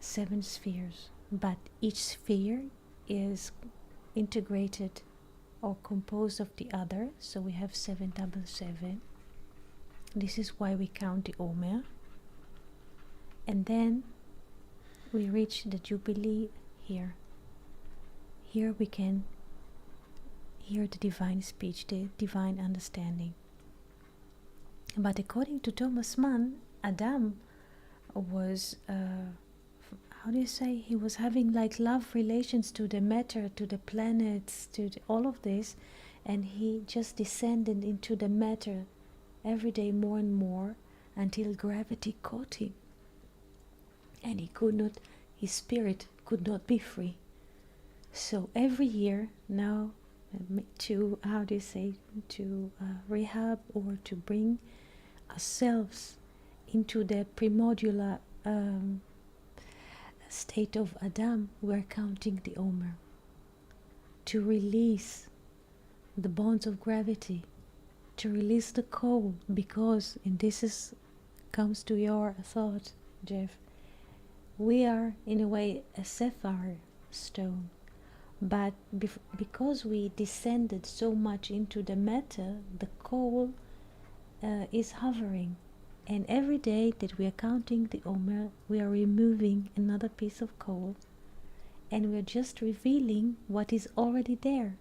seven spheres, but each sphere is integrated or composed of the other, so we have 777. This is why we count the Omer. And then we reach the Jubilee here. Here we can hear the divine speech, the divine understanding. But according to Thomas Mann, Adam was how do you say, he was having like love relations to the matter, to the planets, to all of this, and he just descended into the matter every day more and more until gravity caught him, and he could not, his spirit could not be free. So every year now, to how do you say, to rehab or to bring ourselves into the primordial state of Adam, we're counting the Omer to release the bonds of gravity, to release the cold, because, and this is comes to your thought, Jeff, we are in a way a sapphire stone, but because we descended so much into the matter, the coal is hovering. And every day that we are counting the Omer, we are removing another piece of coal, and we are just revealing what is already there.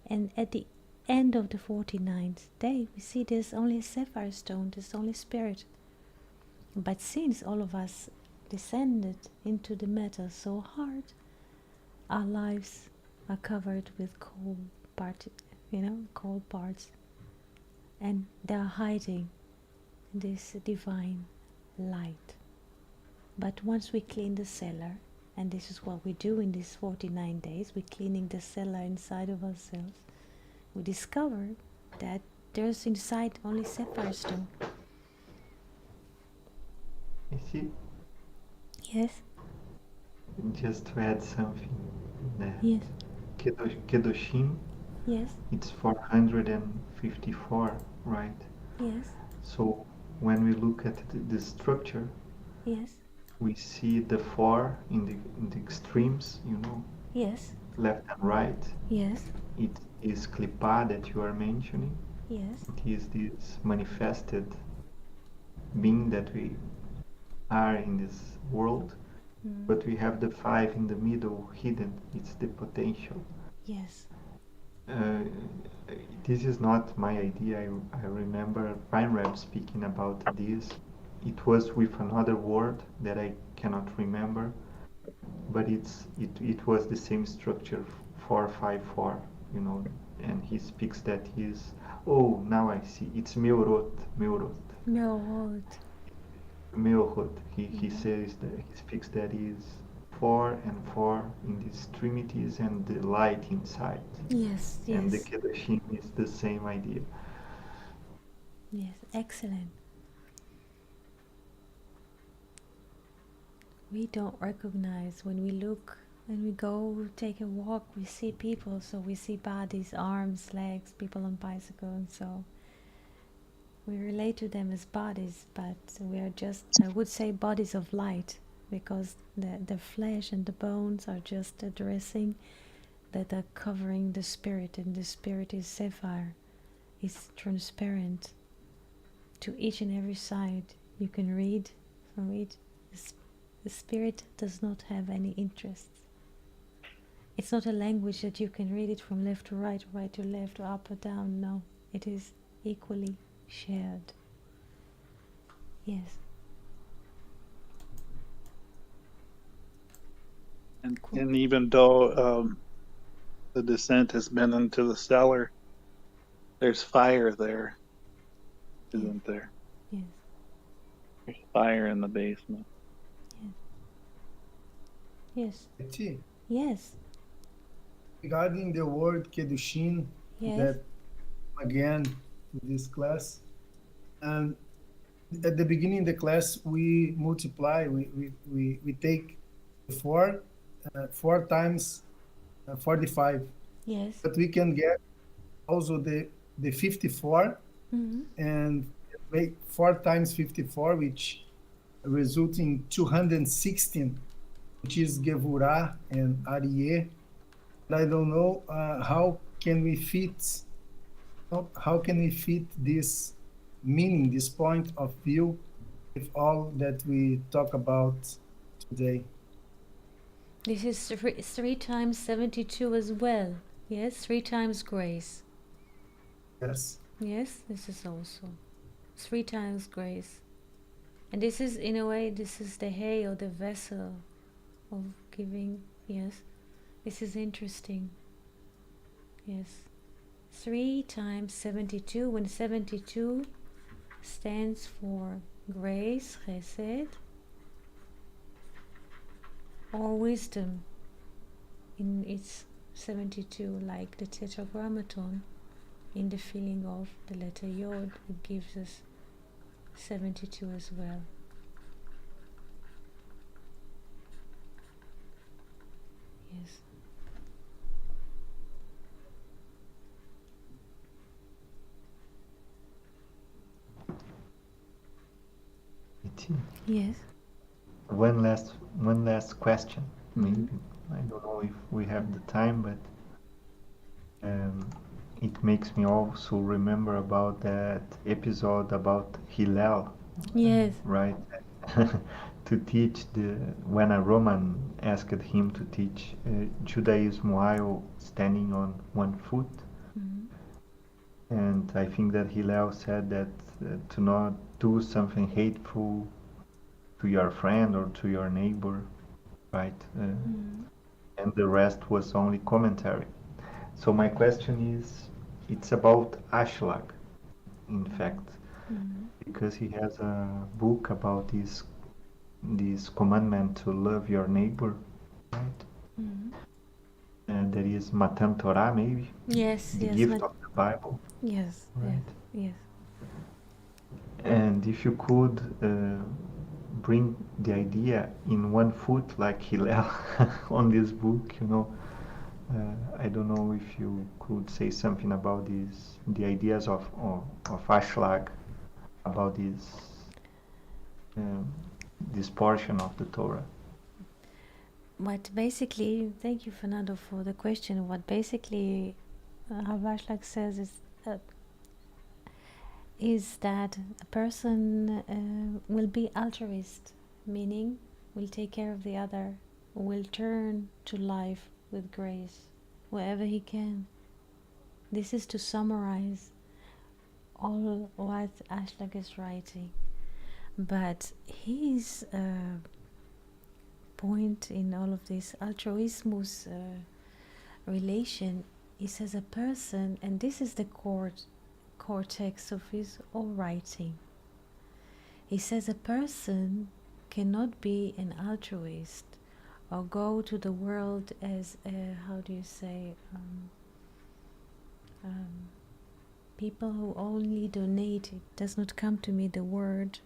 And at the end of the 49th day, we see there's only a sapphire stone, there's only spirit. But since all of us descended into the matter so hard, our lives are covered with coal parts. And they are hiding this divine light. But once we clean the cellar, and this is what we do in these 49 days, we're cleaning the cellar inside of ourselves, we discover that there's inside only sapphire stone. You see, Yes? just to add something, that Yes. Kedoshim, Yes? it's 454, right? Yes? So when we look at the structure, Yes? we see the 4 in the extremes, Yes? left and right. Yes? It is Klippa that you are mentioning. Yes? It is this manifested being that we are in this world. But we have the 5 in the middle hidden. It's the potential. Yes. This is not my idea. I remember Reinrad speaking about this. It was with another word that I cannot remember, but it was the same structure, 454, and he speaks that he's Oh, now I see. It's Meurot. Meorot. Meurot. He says that he speaks that is four and four in the extremities and the light inside. Yes, And the yes, Kedoshim is the same idea. yes. Excellent. We don't recognize when we look and we go take a walk, we see people, so we see bodies, arms, legs, people on bicycle, and so we relate to them as bodies, but we are just, I would say, bodies of light, because the flesh and the bones are just a dressing that are covering the spirit, and the spirit is sapphire, is transparent to each and every side. You can read from it. The spirit does not have any interests. It's not a language that you can read it from left to right to left, or up or down. No, it is equally shared. Yes. Cool. And even though the descent has been into the cellar, there's fire there, Yes. isn't there? Yes. There's fire in the basement. Yes. Eti, Yes. regarding the word Kedushin, Yes. that again in this class, and at the beginning of the class we multiply, we take four times 45, Yes. but we can get also the 54 Mm-hmm. and make 4 times 54, which result in 216, which is Gevurah and Aryeh. I don't know how can we fit this meaning, this point of view, with all that we talk about today. This is three times 72 as well. Yes, 3 times grace. Yes. Yes, this is also 3 times grace. And this is, in a way, this is the hay or the vessel of giving. Yes, this is interesting. Yes, 3 times 72, when 72 stands for grace, chesed, or wisdom in its 72, like the tetragrammaton in the feeling of the letter Yod, it gives us 72 as well. Yes. Yes. One last question, maybe. Mm-hmm. I don't know if we have the time, but it makes me also remember about that episode about Hillel, Yes. right? To teach when a Roman asked him to teach Judaism while standing on one foot. Mm-hmm. And I think that Hillel said that to not do something hateful to your friend or to your neighbor, right? Mm-hmm. And the rest was only commentary. So my question is, it's about Ashlag, in fact, Mm-hmm. because he has a book about this commandment to love your neighbor, right? Mm-hmm. And there is Matan Torah, maybe, Yes, the yes, gift of the Bible, yes, right? yes. And if you could bring the idea in one foot like Hillel on this book, I don't know if you could say something about the ideas of Ashlag, about um, this portion of the Torah. What basically, thank you, Fernando, for the question. What basically Havashlag says is that a person will be altruist, meaning will take care of the other, will turn to life with grace wherever he can. This is to summarize all what Ashlag is writing. But his point in all of this altruismus relation is as a person, and this is the core cortex of his all writing. He says a person cannot be an altruist or go to the world as a, how do you say, people who only donate. It does not come to me the word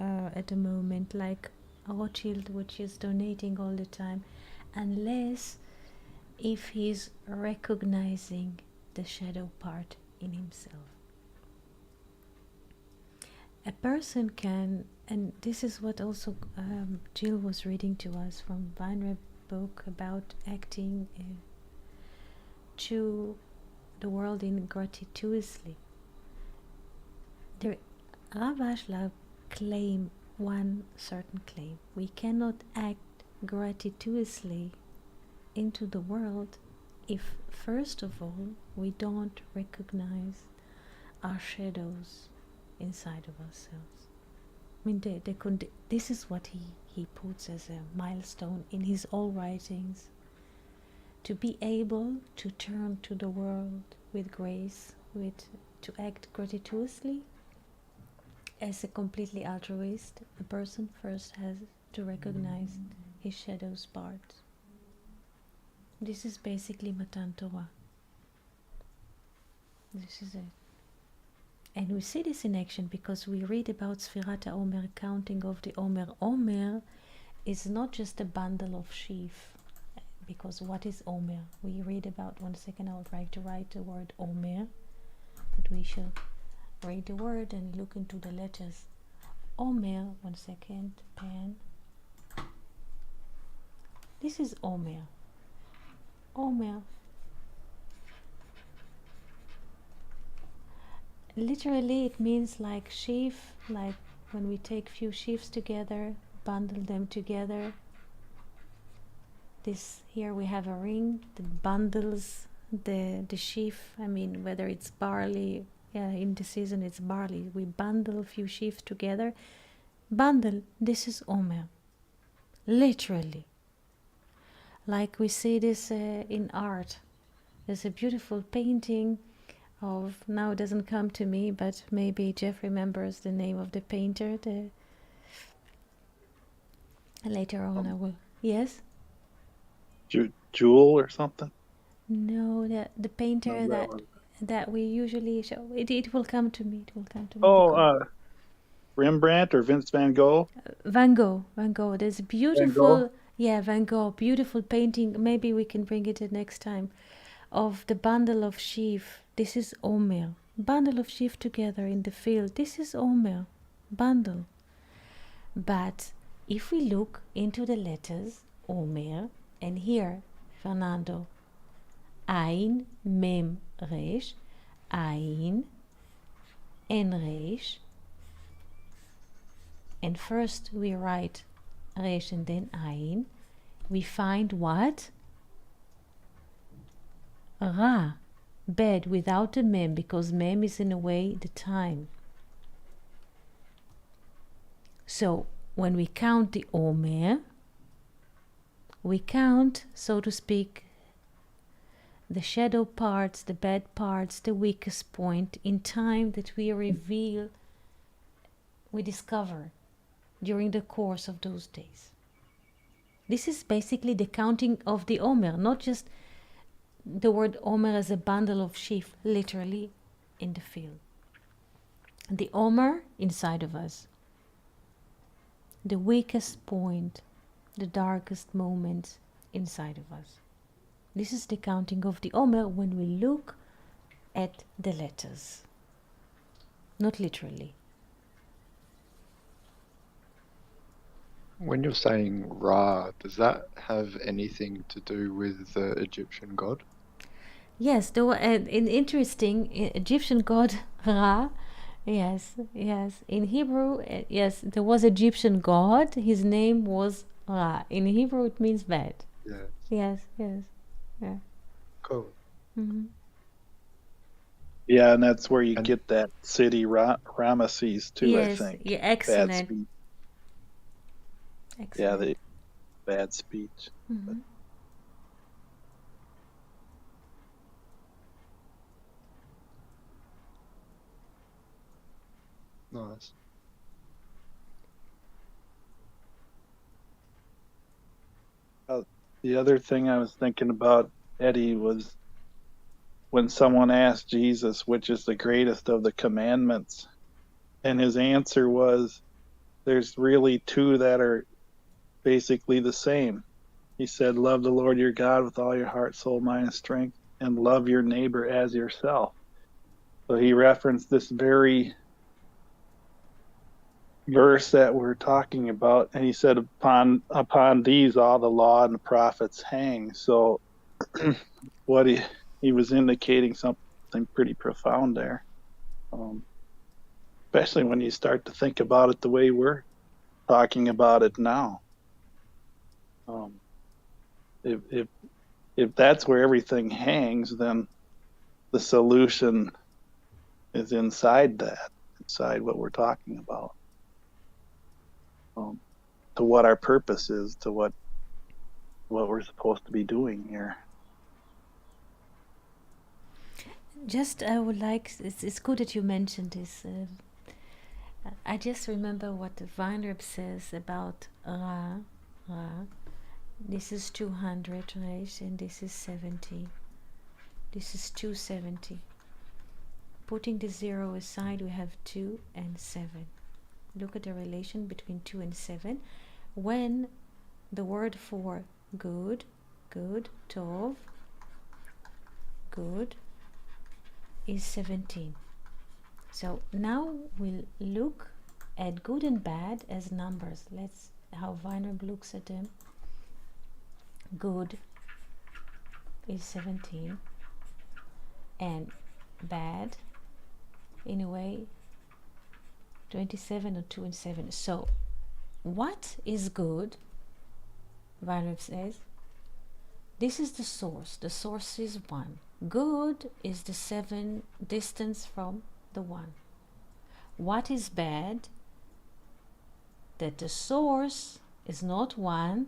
at the moment, like Rothschild, which is donating all the time, unless if he's recognizing the shadow part in himself. A person can, and this is what also Jill was reading to us from Weinreb's book about acting to the world in gratuitously. Rav Ashlag claim one certain claim: we cannot act gratuitously into the world if first of all we don't recognize our shadows inside of ourselves. I mean, this is what he puts as a milestone in his all writings, to be able to turn to the world with grace, to act gratuitously. As a completely altruist, a person first has to recognize his shadows part. This is basically Matan Torah. This is it. And we see this in action because we read about Sfirat Omer, counting of the Omer. Omer is not just a bundle of sheaf, because what is Omer? We read about, one second, I would like to write the word Omer, but we shall read the word and look into the letters. Omer, one second, pen. This is Omer. Omer. Literally it means like sheaf, like when we take few sheaves together, bundle them together. This here we have a ring that bundles the sheaf. I mean, whether it's barley, yeah, in the season it's barley. We bundle a few sheaves together. Bundle, this is Omer. Literally. Like we see this in art. There's a beautiful painting of, now it doesn't come to me, but maybe Jeff remembers the name of the painter. Later on I will. Yes? Jewel or something? No, the painter No, that we usually show. It will come to me. It will come to me. Oh, Rembrandt or Vince van Gogh? Van Gogh. There's a Van beautiful, Gogh? yeah, Van Gogh, beautiful painting. Maybe we can bring it the next time. Of the bundle of sheaf. This is Omer. Bundle of sheaf together in the field. This is Omer. Bundle. But if we look into the letters, Omer, and here, Fernando, Ein, Mem, Resh, Ein, En, Resh, and first we write Resh and then Ein, we find what? Ra, bed without the mem, because mem is in a way the time. So when we count the Omer, we count, so to speak, the shadow parts, the bad parts, the weakest point in time that we reveal, we discover during the course of those days. This is basically the counting of the Omer, not just the word Omer as a bundle of sheaf, literally in the field. The Omer inside of us, the weakest point, the darkest moment inside of us. This is the counting of the Omer when we look at the letters, not literally. When you're saying Ra, does that have anything to do with the Egyptian god? Yes, there were an interesting Egyptian god Ra. Yes. In Hebrew, yes, there was Egyptian god. His name was Ra. In Hebrew, it means bad. Yes. Yes. Yeah. Cool. Mm-hmm. Yeah, and that's where you And- get that city Ramesses too, Yes. I think. Yeah. Bad Excellent. speech. Yeah, Excellent. the bad speech. Mm-hmm. Nice. The other thing I was thinking about, Eddie, was when someone asked Jesus which is the greatest of the commandments, and his answer was, there's really two that are basically the same. He said, love the Lord your God with all your heart, soul, mind, and strength, and love your neighbor as yourself. So he referenced this very verse that we're talking about, and he said, upon these all the law and the prophets hang. So what he was indicating something pretty profound there, especially when you start to think about it the way we're talking about it now. If if that's where everything hangs, then the solution is inside what we're talking about, to what our purpose is, to what we're supposed to be doing here. Just I would like, it's good that you mentioned this. I just remember what the Weinreb says about Ra. Ra. This is 200, right? And this is 70. This is 270. Putting the 0 aside, we have 2 and 7. Look at the relation between 2 and 7. When the word for good, tov, good, is 17. So now we'll look at good and bad as numbers. Let's how Weinreb looks at them. Good is 17, and bad, in a way, 27 or 2 and 7. So what is good? Weinreb says, this is the source. The source is 1. Good is the 7 distance from the 1. What is bad? That the source is not 1,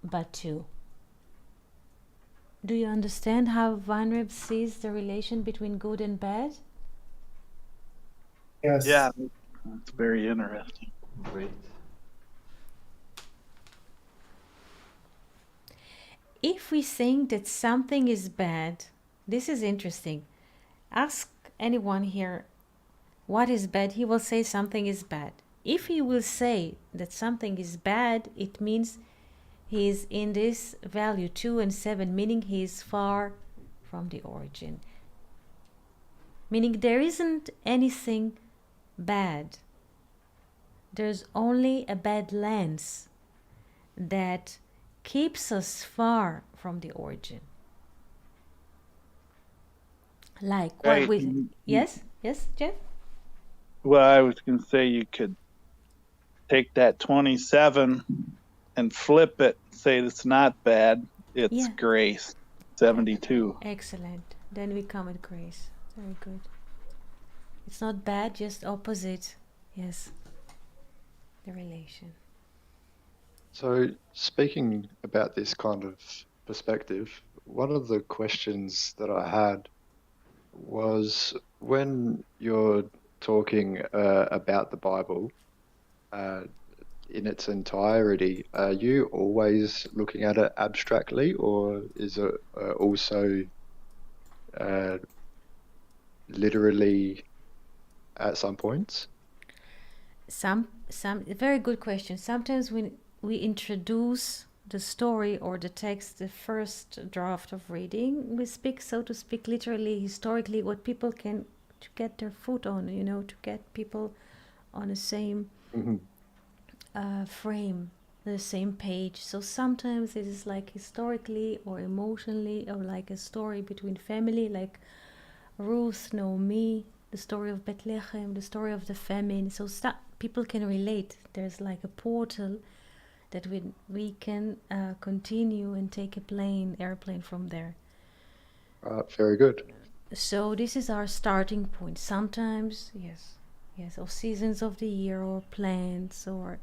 but 2. Do you understand how Weinreb sees the relation between good and bad? Yes. Yeah, that's very interesting. Great. If we think that something is bad, this is interesting. Ask anyone here what is bad, he will say something is bad. If he will say that something is bad, it means he is in this value 2 and 7, meaning he is far from the origin. Meaning there isn't anything bad. There's only a bad lens that keeps us far from the origin. Like Right. what we... Yes, Jeff? Well, I was going to say you could take that 27 and flip it, say it's not bad, it's Yeah. grace, 72. Excellent. Then we come at grace. Very good. It's not bad, just opposite. Yes. The relation. So, speaking about this kind of perspective, one of the questions that I had was when you're talking about the Bible in its entirety, are you always looking at it abstractly, or is it also literally at some points? Some very good question. Sometimes when we introduce the story or the text, the first draft of reading, we speak, so to speak, literally, historically, what people can to get their foot on, to get people on the same frame, the same page. So sometimes it is like historically or emotionally, or like a story between family, like Ruth, Naomi, the story of Bethlehem, the story of the famine. So people can relate. There's like a portal that we can continue and take a airplane from there. Very good. So this is our starting point. Sometimes, yes, or seasons of the year, or plants, or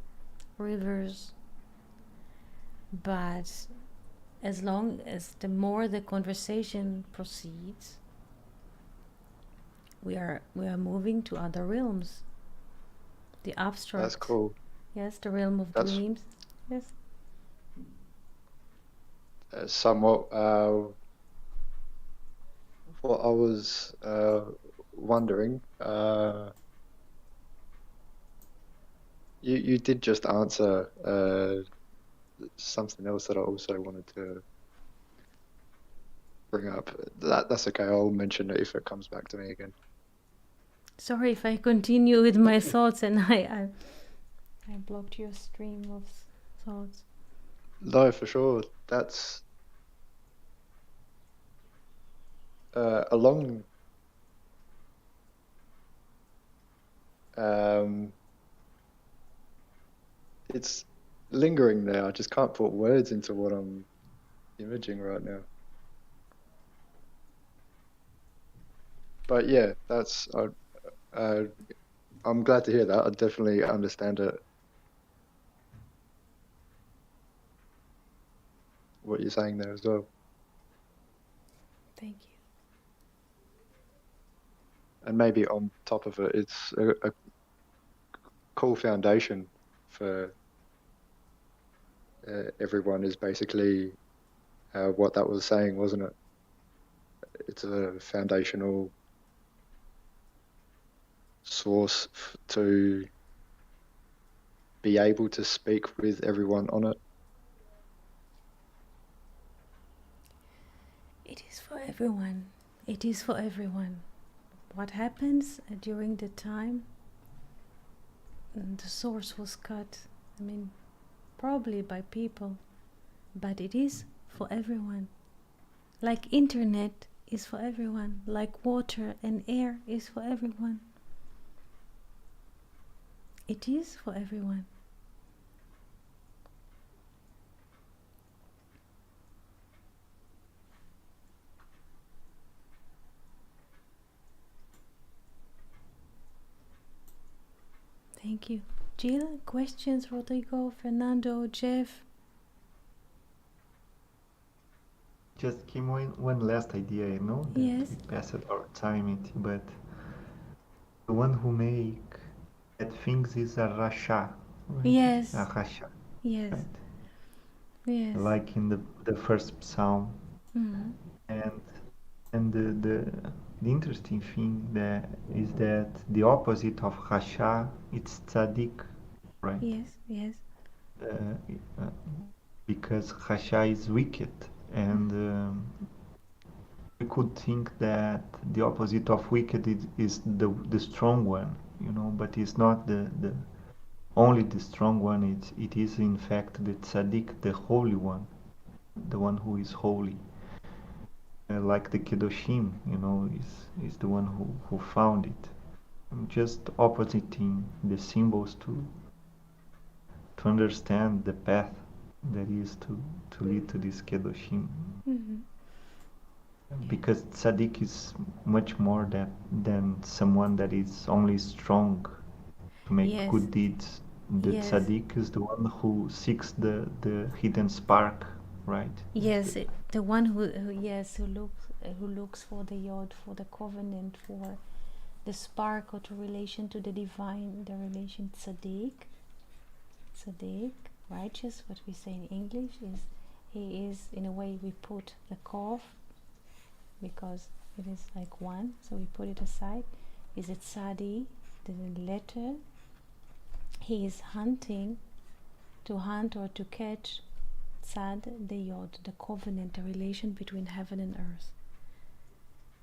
rivers. But as long as the more the conversation proceeds, we are moving to other realms. The abstract. That's cool. Yes, the realm of That's dreams. Yes. somewhat what I was wondering. You did just answer something else that I also wanted to bring up. That's okay. I'll mention it if it comes back to me again. Sorry if I continue with my thoughts and I blocked your stream of thoughts. No, for sure. That's along. It's lingering there. I just can't put words into what I'm imaging right now. But yeah, that's I'm glad to hear that. I definitely understand it. What you're saying there as well. Thank you. And maybe on top of it, it's a cool foundation for everyone is basically what that was saying, wasn't it? It's a foundational source to be able to speak with everyone on it. It is for everyone. It is for everyone. What happens during the time the source was cut? I mean, probably by people, but it is for everyone. Like internet is for everyone, like water and air is for everyone. It is for everyone. Thank you. Jill, questions? Rodrigo, Fernando, Jeff? Just came one last idea, I know that Yes. we passed our time, but the one who make that things is a rasha, right? Yes. A rasha, Yes. right? Yes. Like in the first psalm. Mm-hmm. And the interesting thing that is that the opposite of rasha, it's tzaddik, right? Yes. Yes. Uh, because rasha is wicked, and we could think that the opposite of wicked is the strong one, you know, but it's not the only the strong one. It is in fact the tzaddik, the holy one, the one who is holy. Like the kedoshim, you know, is the one who found it. I'm just oppositing the symbols to understand the path that is to lead to this kedoshim. Mm-hmm. Because tzaddik is much more than someone that is only strong to make Yes. good deeds. The Yes. tzaddik is the one who seeks the hidden spark, right? Yes, the one who looks for the yod, for the covenant, for the spark or to relation to the divine, the relation tzaddik, righteous. What we say in English is he is, in a way we put the kof because it is like one, so we put it aside. Is it tzadi, the letter? He is hunting, to hunt or to catch. Tzad, the yod, the covenant, the relation between heaven and earth.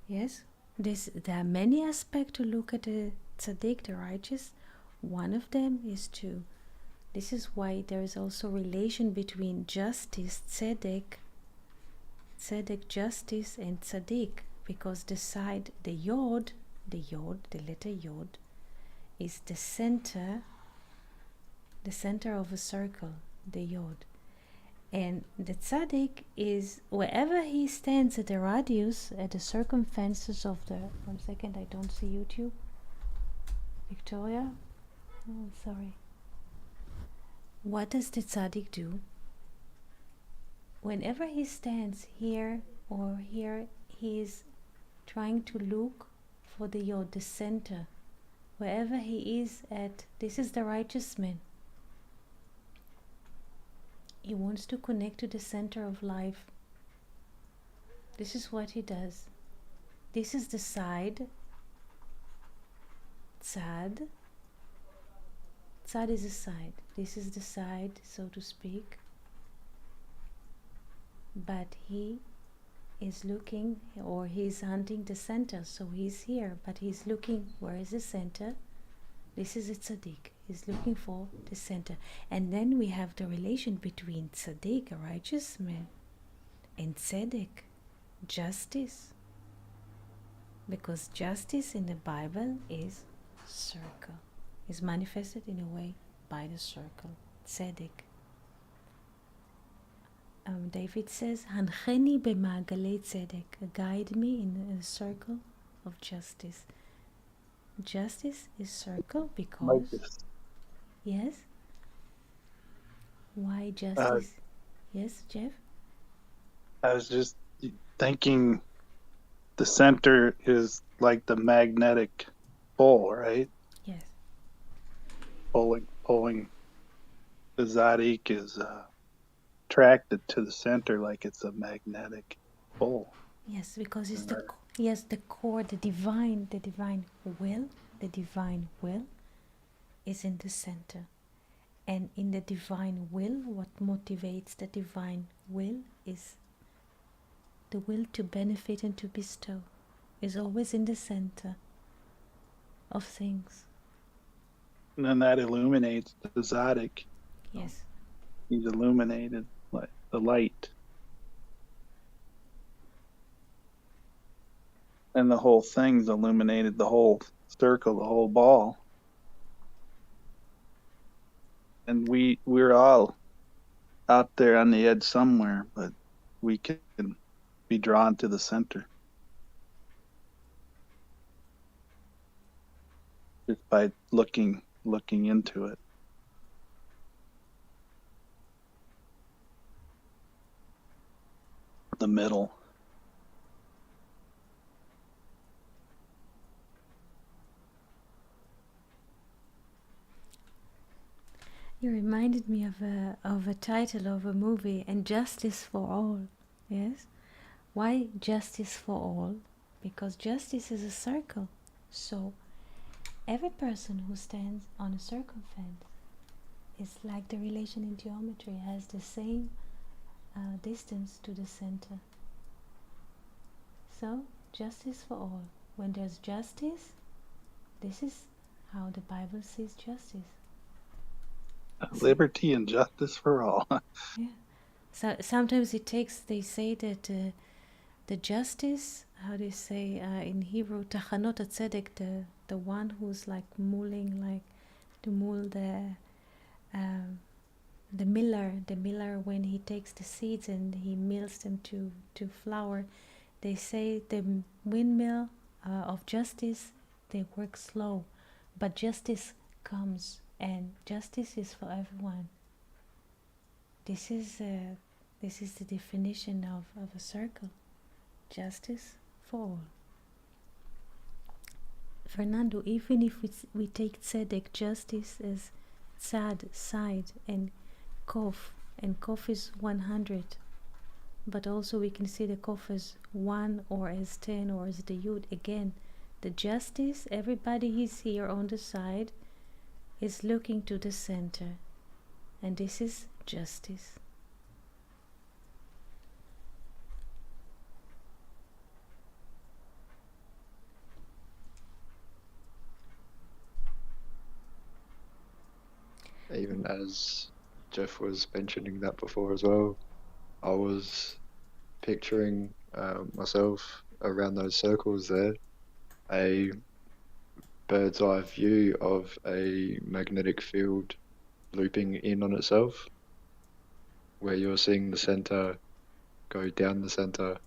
Yes, there are many aspects to look at the tzaddik, the righteous. One of them is to. This is why there is also relation between justice, tzedek, justice, and tzaddik, because the side, the yod, the letter yod, is the center of a circle, the yod. And the tzaddik is wherever he stands at the radius, at the circumferences of the. 1 second, I don't see YouTube. Victoria? Oh, sorry. What does the tzaddik do? Whenever he stands here or here, he is trying to look for the yod, the center. Wherever he is at, this is the righteous man. He wants to connect to the center of life. This is what he does. This is the side. Tzad. Tzad is a side. This is the side, so to speak. But he is looking, or he's hunting the center, so he's here, but he's looking, where is the center? This is a tzaddik. He's looking for the center. And then we have the relation between tzaddik, a righteous man, and tzedek, justice. Because justice in the Bible is circle, is manifested in a way by the circle, tzedek. David says, Hancheni b'ma'agalei tzedek, guide me in a circle of justice. Justice is circle because, Like this. yes? Why justice? Yes, Jeff? I was just thinking the center is like the magnetic pole, right? Yes. Pulling. The Zadik is attracted to the center like it's a magnetic pole. Yes, because it's the core, the divine will, is in the center. And in the divine will, what motivates the divine will is the will to benefit and to bestow, is always in the center of things. And then that illuminates the Zadik. Yes. He's illuminated like the light. And the whole thing's illuminated, the whole circle, the whole ball. And we're all out there on the edge somewhere, but we can be drawn to the center. Just by looking into it. The middle. You reminded me of a title of a movie, and Justice for All. Yes? Why Justice for All? Because justice is a circle. So every person who stands on a circumference is like the relation in geometry, has the same distance to the center. So justice for all. When there's justice, this is how the Bible sees justice. Liberty and justice for all. Yeah. So sometimes they say that the justice, how they say in Hebrew, tachanot tzedek, the one who's like mulling, like to mull the miller when he takes the seeds and he mills them to flour. They say the windmill of justice, they work slow, but justice comes. And justice is for everyone. This is the definition of a circle. Justice for all. Fernando, even if we take tzedek, justice, as tzad, side, and kof is 100. But also we can see the kof as 1 or as 10 or as the yud. Again, the justice, everybody is here on the side, is looking to the center, and this is justice. Even as Jeff was mentioning that before as well, I was picturing myself around those circles there, a bird's eye view of a magnetic field looping in on itself, where you're seeing the center go down the center,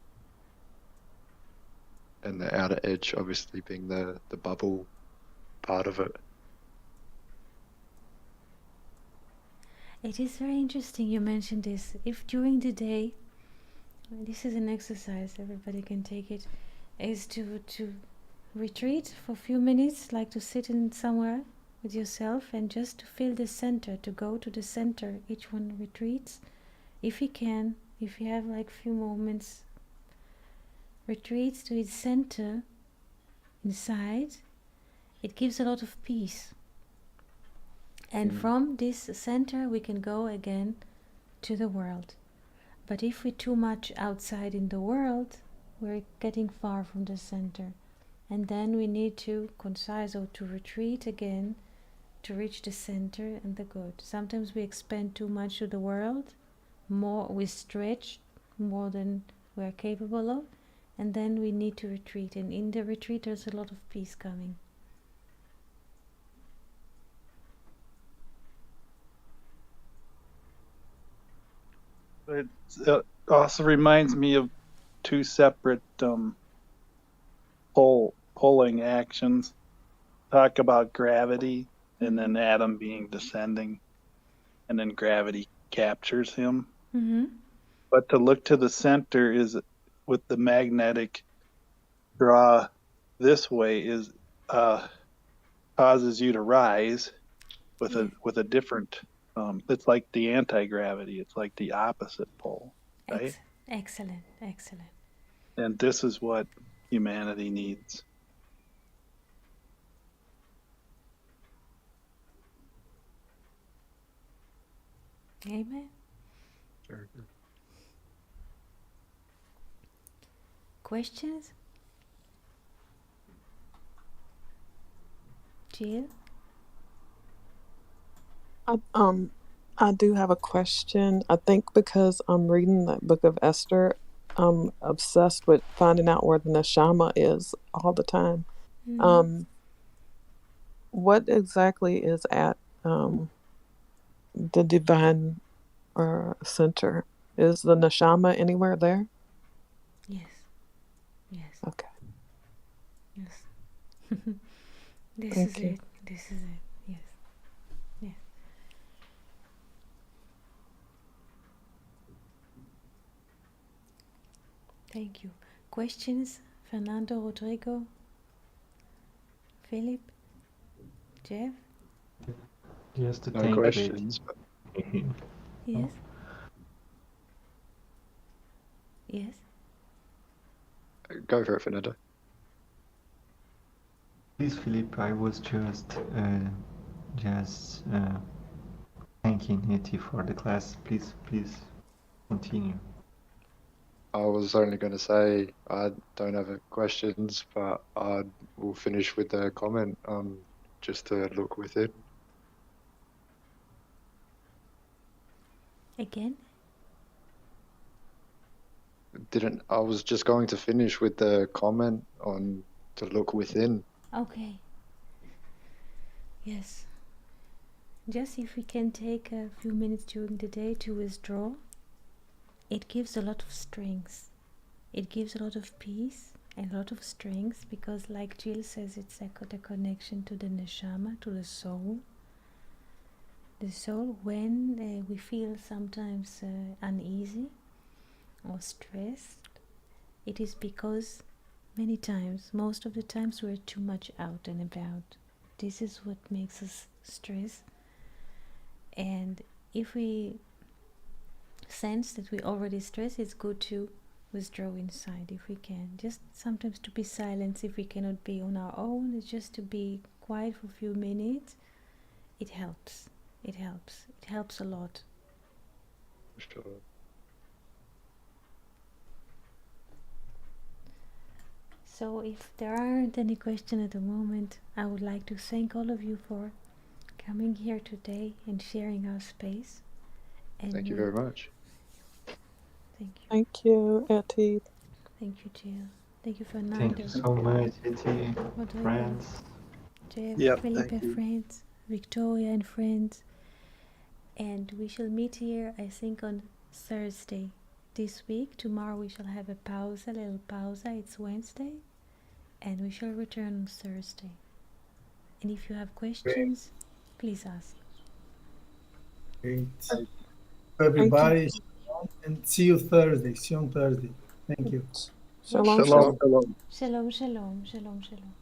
and the outer edge obviously being the bubble part of it. It is very interesting you mentioned this. If during the day, this is an exercise, everybody can take it, is to retreat for a few minutes, like to sit in somewhere with yourself and just to feel the center, to go to the center. Each one retreats. If you can, if you have like few moments, retreats to its center inside, it gives a lot of peace. And from this center we can go again to the world. But if we're too much outside in the world, we're getting far from the center. And then we need to concise or to retreat again to reach the center and the good. Sometimes we expand too much to the world, more we stretch more than we're capable of, and then we need to retreat. And in the retreat there's a lot of peace coming. It also reminds me of two separate pulling actions. Talk about gravity and then Adam being descending, and then gravity captures him. Mm-hmm. But to look to the center is with the magnetic draw this way is causes you to rise with a different. It's like the anti-gravity. It's like the opposite pole, right? Excellent. And this is what humanity needs. Amen. Very good. Questions? Jill? I do have a question. I think because I'm reading that book of Esther, I'm obsessed with finding out where the neshama is all the time. Mm-hmm. What exactly is at the divine center? Is the neshama anywhere there? Yes. Okay. Yes. This Thank is you. it. Yes. Thank you. Questions? Fernando, Rodrigo, Philip, Jeff? Just to No thank questions. Betty. Yes. Yes. Go for it, Fernando. Please, Philip, I was just thanking Eti for the class. Please continue. I was only going to say I don't have any questions, but I will finish with a comment just to look within. Again? I was just going to finish with the comment on to look within. Okay. Yes. Just if we can take a few minutes during the day to withdraw, it gives a lot of strength. It gives a lot of peace and a lot of strength because, like Jill says, it's the connection to the neshama, to the soul. The soul, when we feel sometimes uneasy or stressed, it is because many times, most of the times, we're too much out and about. This is what makes us stress. And if we sense that we already stress, it's good to withdraw inside if we can. Just sometimes to be silent if we cannot be on our own. It's just to be quiet for a few minutes. It helps. It helps a lot. Sure. So if there aren't any questions at the moment, I would like to thank all of you for coming here today and sharing our space. And Thank you very much. Thank you. Thank you, Eti. Thank you, Jill. Thank you, Fernando. Thank you so much, Eti, Rodrigo, friends. Jeff, Yep, Philip thank and you. friends, Victoria and friends. And we shall meet here, I think, on Thursday this week. Tomorrow we shall have a little pausa. It's Wednesday. And we shall return on Thursday. And if you have questions, please ask. Great. Everybody, and see you Thursday. See you on Thursday. Thank you. Shalom. Shalom. Shalom, shalom, shalom, shalom.